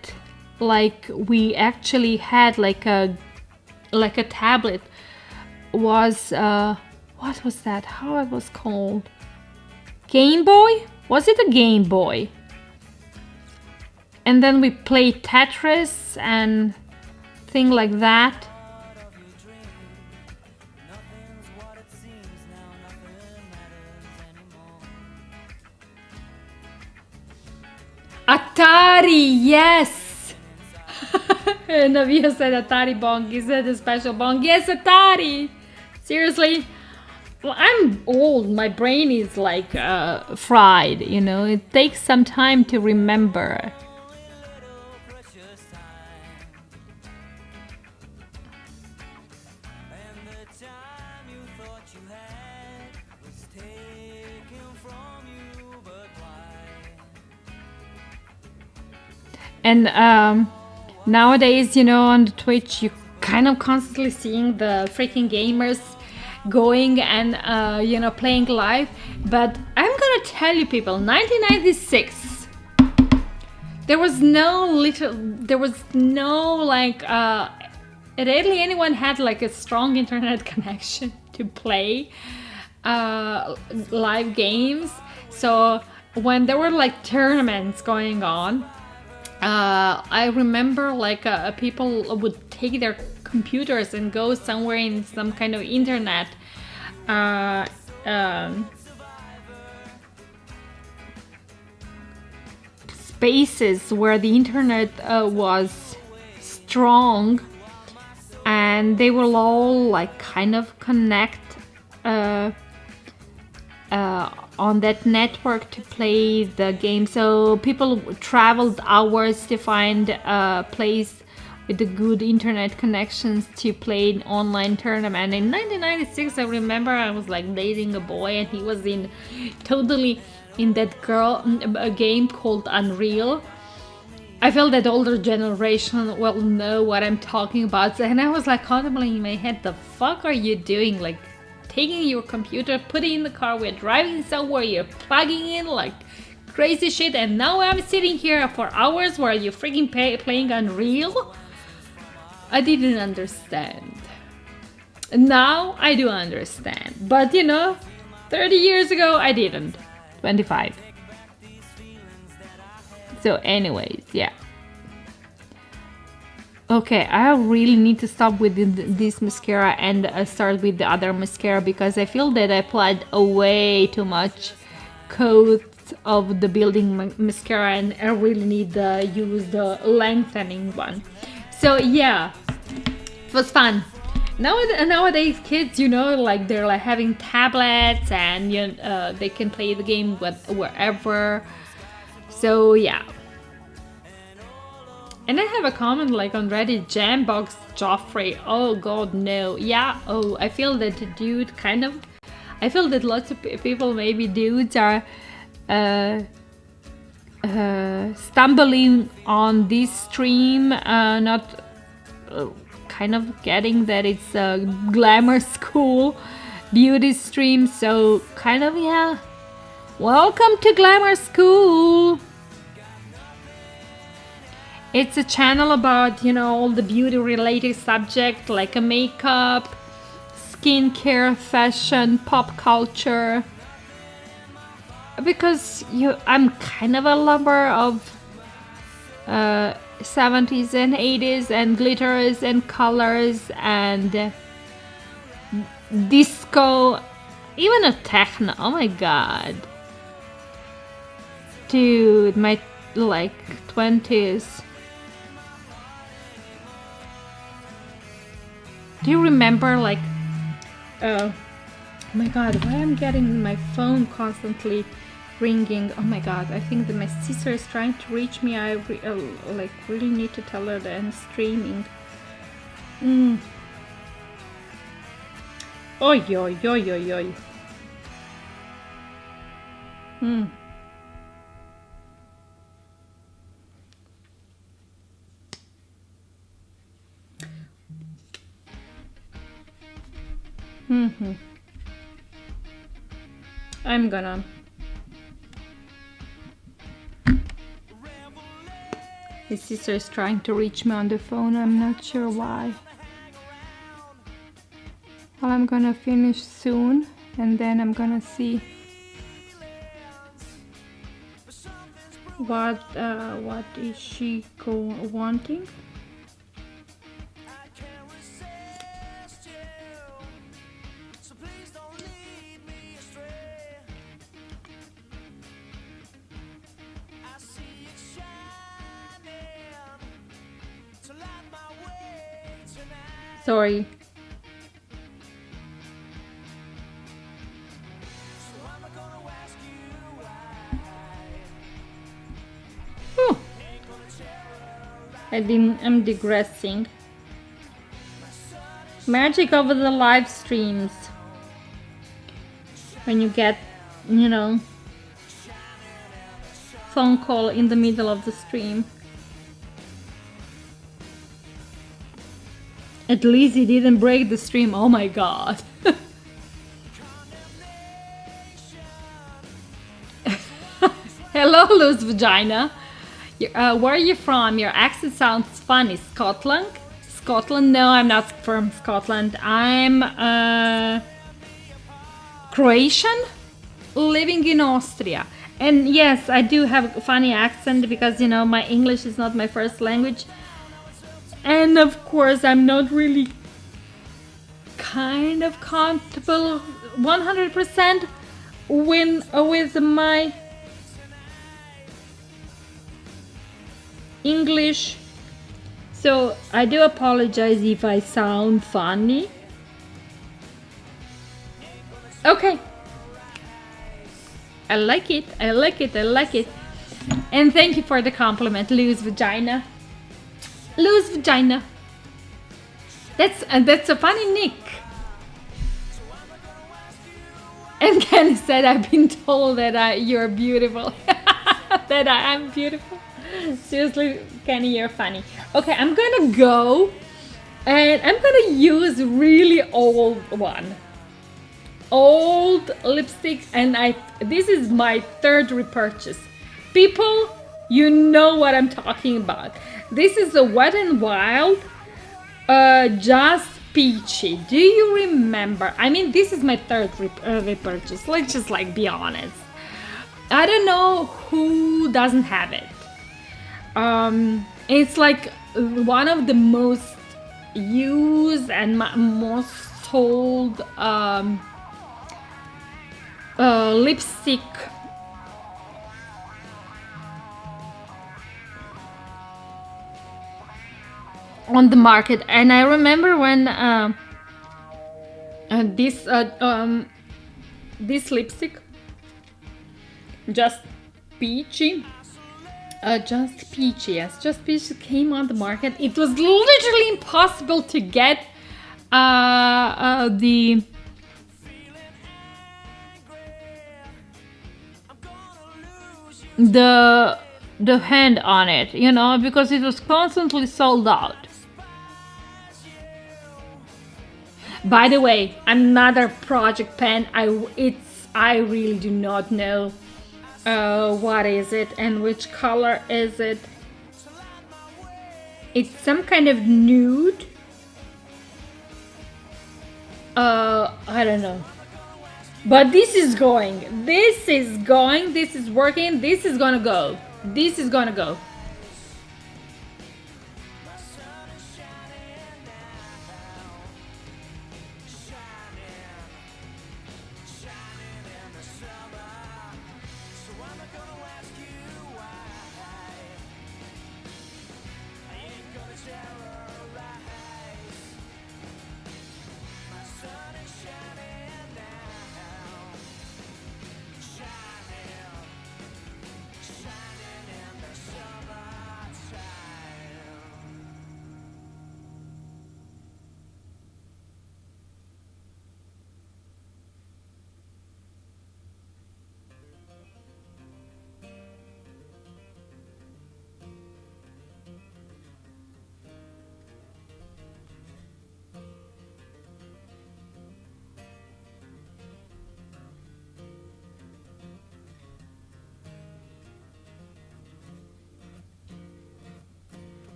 like we actually had like a tablet was what was that? How it was called? Game Boy? Was it a Game Boy? And then we played Tetris and thing like that. Atari, yes! Navia said Atari bong. He said a special bong. Yes, Atari! Seriously? Well, I'm old. My brain is like fried, you know. It takes some time to remember. And nowadays, you know, on the Twitch, you kind of constantly seeing the freaking gamers going and you know, playing live. But I'm gonna tell you, people, 1996, there was no like rarely anyone had like a strong internet connection to play live games. So when there were like tournaments going on, I remember like people would take their computers and go somewhere in some kind of internet spaces where the internet was strong, and they will all like kind of connect on that network to play the game. So people traveled hours to find a place with the good internet connections to play an online tournament. In 1996, I remember I was like dating a boy, and he was totally in that a game called Unreal. I feel that older generation will know what I'm talking about. And I was like contemplating in my head, the fuck are you doing? Like taking your computer, putting it in the car, we're driving somewhere, you're plugging in like crazy shit, and now I'm sitting here for hours while you're freaking playing Unreal? I didn't understand. Now I do understand. But you know, 30 years ago I didn't. 25. So anyways, yeah. Okay, I really need to stop with this mascara and start with the other mascara, because I feel that I applied way too much coat of the building mascara, and I really need to use the lengthening one. So yeah, it was fun. Nowadays kids, you know, like they're like having tablets, and you know, they can play the game wherever. So yeah. And I have a comment like on Reddit, Jambox Joffrey. Oh god, no. Yeah, oh, I feel that the dude kind of... I feel that lots of people, maybe dudes, are stumbling on this stream, not kind of getting that it's a glamour school beauty stream. So kind of, yeah. Welcome to Glamour School. It's a channel about, you know, all the beauty related subject like a makeup, skincare, fashion, pop culture. Because I'm kind of a lover of 70s and 80s and glitters and colors and disco, even a techno. Oh my god. Dude, my like 20s. Do you remember like, oh my god, why I'm getting my phone constantly ringing? Oh my god, I think that my sister is trying to reach me. I like really need to tell her that I'm streaming. Oi, oi, oi, oi, oi. I'm gonna... His sister is trying to reach me on the phone. I'm not sure why. Well, I'm gonna finish soon, and then I'm gonna see what is she wanting. Sorry. Whew. I'm digressing. Magic of the live streams. When you get, you know, phone call in the middle of the stream. At least he didn't break the stream. Oh my god. Hello, loose vagina. Where are you from? Your accent sounds funny. Scotland? Scotland? No, I'm not from Scotland. I'm Croatian, living in Austria. And yes, I do have a funny accent because, you know, my English is not my first language. And of course, I'm not really kind of comfortable 100% with my English. So I do apologize if I sound funny. Okay. I like it. I like it. I like it. And thank you for the compliment, loose vagina. Loose vagina. That's a funny nick. And Kenny said, I've been told that you're beautiful. That I am beautiful. Seriously, Kenny, you're funny. Okay, I'm gonna go and I'm gonna use really old one. Old lipstick, and this is my third repurchase. People, you know what I'm talking about. This is a Wet n Wild Just Peachy. Do you remember? I mean, this is my third repurchase. Let's just be honest. I don't know who doesn't have it. It's like one of the most used and most sold lipstick on the market. And I remember when this lipstick, Just Peachy, Just Peachy, yes, Just Peachy came on the market. It was literally impossible to get the hand on it, you know, because it was constantly sold out. By the way, another project pen. I really do not know what is it and which color is it. It's some kind of nude. I don't know. But this is going. This is going. This is working. This is gonna go. This is gonna go.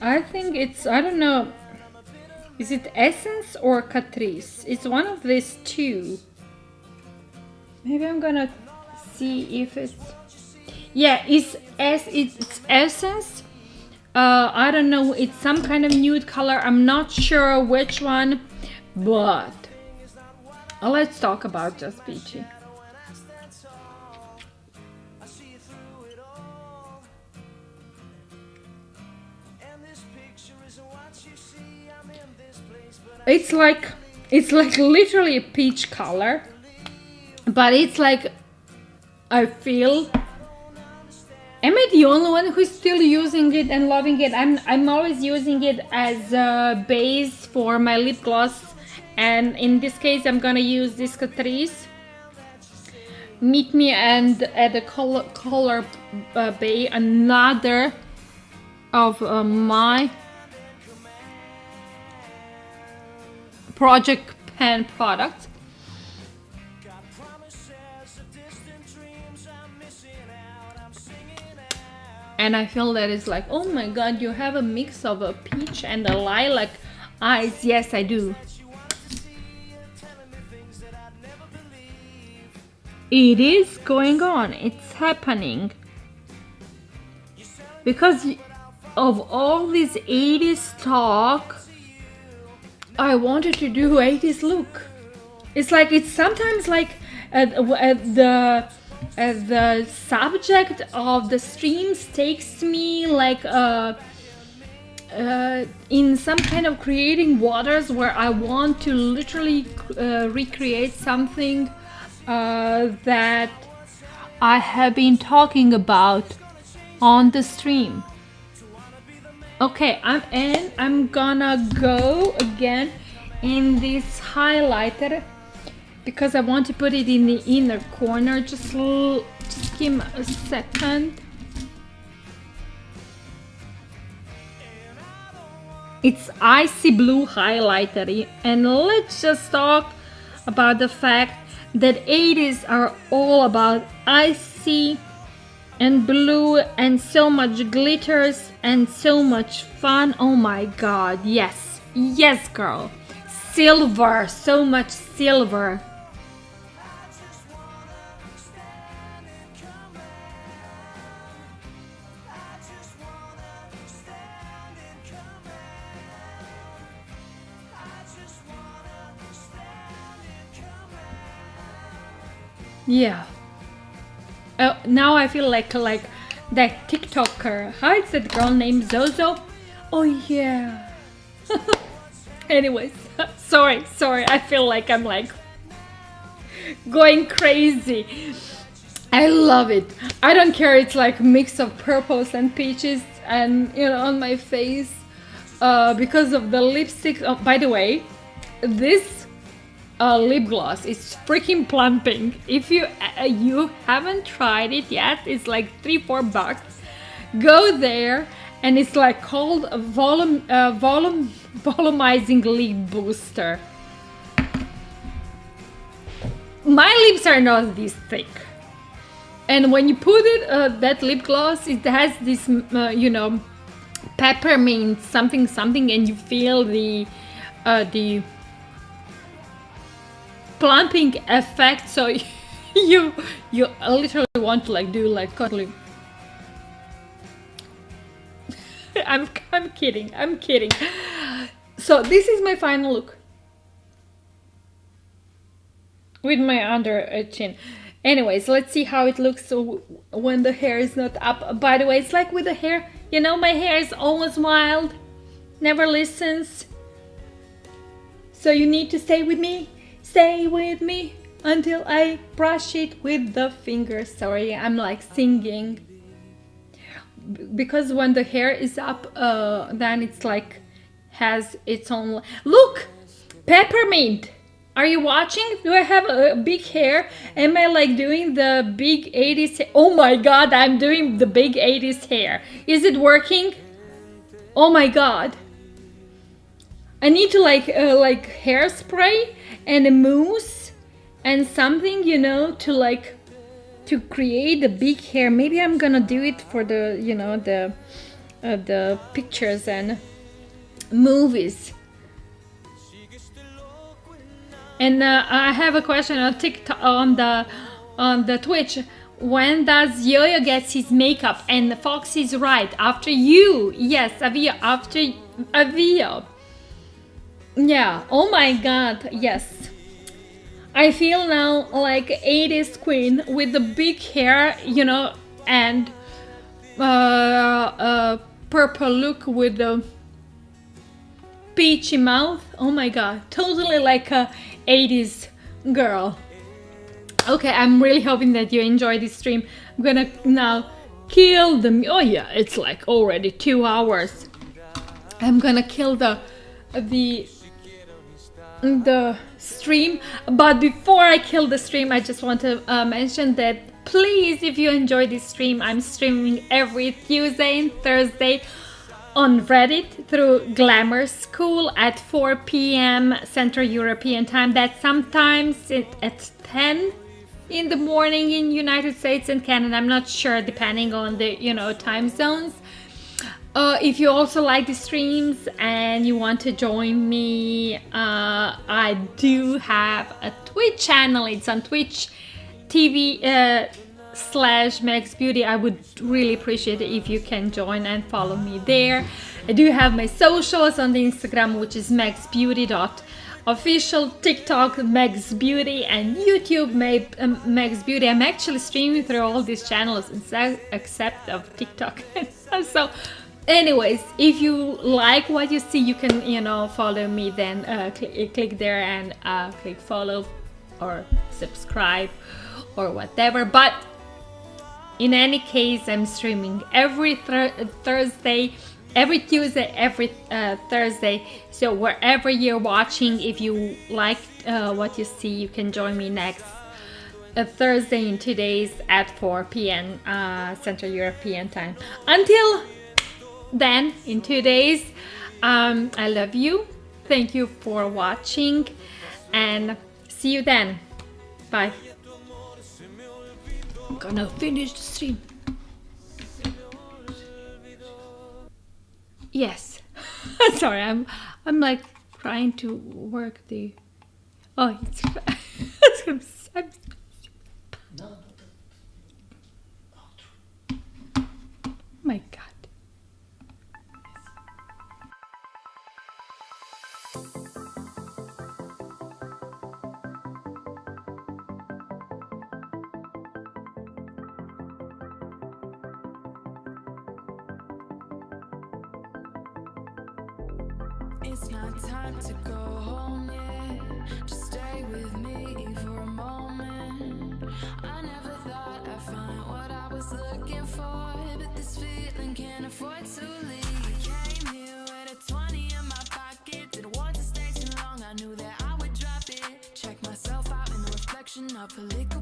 I think it's, I don't know, is it Essence or Catrice? It's one of these two. Maybe I'm gonna see if it's, yeah, it's Essence. I don't know, it's some kind of nude color. I'm not sure which one, but let's talk about Just Peachy. It's like literally a peach color, but it's like, I feel, am I the only one who's still using it and loving it? I'm always using it as a base for my lip gloss, and in this case I'm gonna use this Catrice Meet Me and at the color Bay, another of my Project Pen product. And I feel that it's like, oh my god, you have a mix of a peach and a lilac eyes. Yes, I do. It is going on. It's happening. Because of all this 80s talk, I wanted to do 80s look. It's like, it's sometimes like the subject of the streams takes me like in some kind of creating waters where I want to literally recreate something that I have been talking about on the stream. Okay, I'm gonna go again in this highlighter because I want to put it in the inner corner. Just give me a second. It's icy blue highlighter, and let's just talk about the fact that 80s are all about icy and blue and so much glitters and so much fun. Oh my god, yes, yes girl, silver, so much silver. Yeah. Now I feel like that TikToker. How is that girl named Zozo? Oh yeah. Anyways, sorry. I feel like I'm like going crazy. I love it. I don't care. It's like a mix of purples and peaches, and you know, on my face because of the lipstick. Oh, by the way, this lip gloss is freaking plumping. If you haven't tried it yet, it's like $3-4. Go there, and it's like called a volumizing lip booster. My lips are not this thick, and when you put it that lip gloss, it has this you know, peppermint something, and you feel the plumping effect, so you literally want to like do like cuddling. I'm kidding. So this is my final look with my under chin. Anyways, let's see how it looks so when the hair is not up. By the way, it's like with the hair, you know, my hair is almost wild, never listens, so you need to stay with me until I brush it with the fingers. Sorry, I'm like singing. Because when the hair is up, then it's like has its own... Look! Peppermint! Are you watching? Do I have a big hair? Am I like doing the big 80s? Oh my god, I'm doing the big 80s hair. Is it working? Oh my god. I need to like hairspray and a mousse and something, you know, to create the big hair. Maybe I'm gonna do it for the, you know, the pictures and movies. And I have a question on TikTok, on the Twitch. When does Yo-Yo gets his makeup? And Fox is right. After you, yes, Avio. After Avio. Yeah. Oh my God. Yes. I feel now like 80s queen with the big hair, you know, and purple look with the peachy mouth. Oh my god, totally like a 80s girl. Okay, I'm really hoping that you enjoy this stream. I'm gonna now kill the... Oh yeah, it's like already 2 hours. I'm gonna kill the stream, but before I kill the stream, I just want to mention that please, if you enjoy this stream, I'm streaming every Tuesday and Thursday on Reddit through Glamour School at 4 p.m. Central European Time. That's sometimes at 10 in the morning in United States and Canada. I'm not sure, depending on the time zones. If you also like the streams and you want to join me, I do have a Twitch channel. It's on Twitch TV /Megs Beauty. I would really appreciate it if you can join and follow me there. I do have my socials on the Instagram, which is megsbeauty.official, TikTok Megs Beauty, and YouTube Megs Beauty. I'm actually streaming through all these channels except of TikTok. So anyways, if you like what you see, you can follow me, then click there and click follow or subscribe or whatever. But in any case, I'm streaming every Thursday, every Tuesday, every Thursday. So wherever you're watching, if you like what you see, you can join me next Thursday in 2 days at 4 p.m. Central European Time. Until then, in 2 days, I love you. Thank you for watching and see you then. Bye. I'm gonna finish the stream. Yes. Sorry, I'm like trying to work the. Oh, it's. I'm my God. It's not time to go home yet. Just stay with me for a moment. I never thought I'd find what I was looking for, but this feeling can't afford to leave. I came here with a 20 in my pocket. Didn't want to stay too long. I knew that I would drop it. Check myself out in the reflection of a liquid.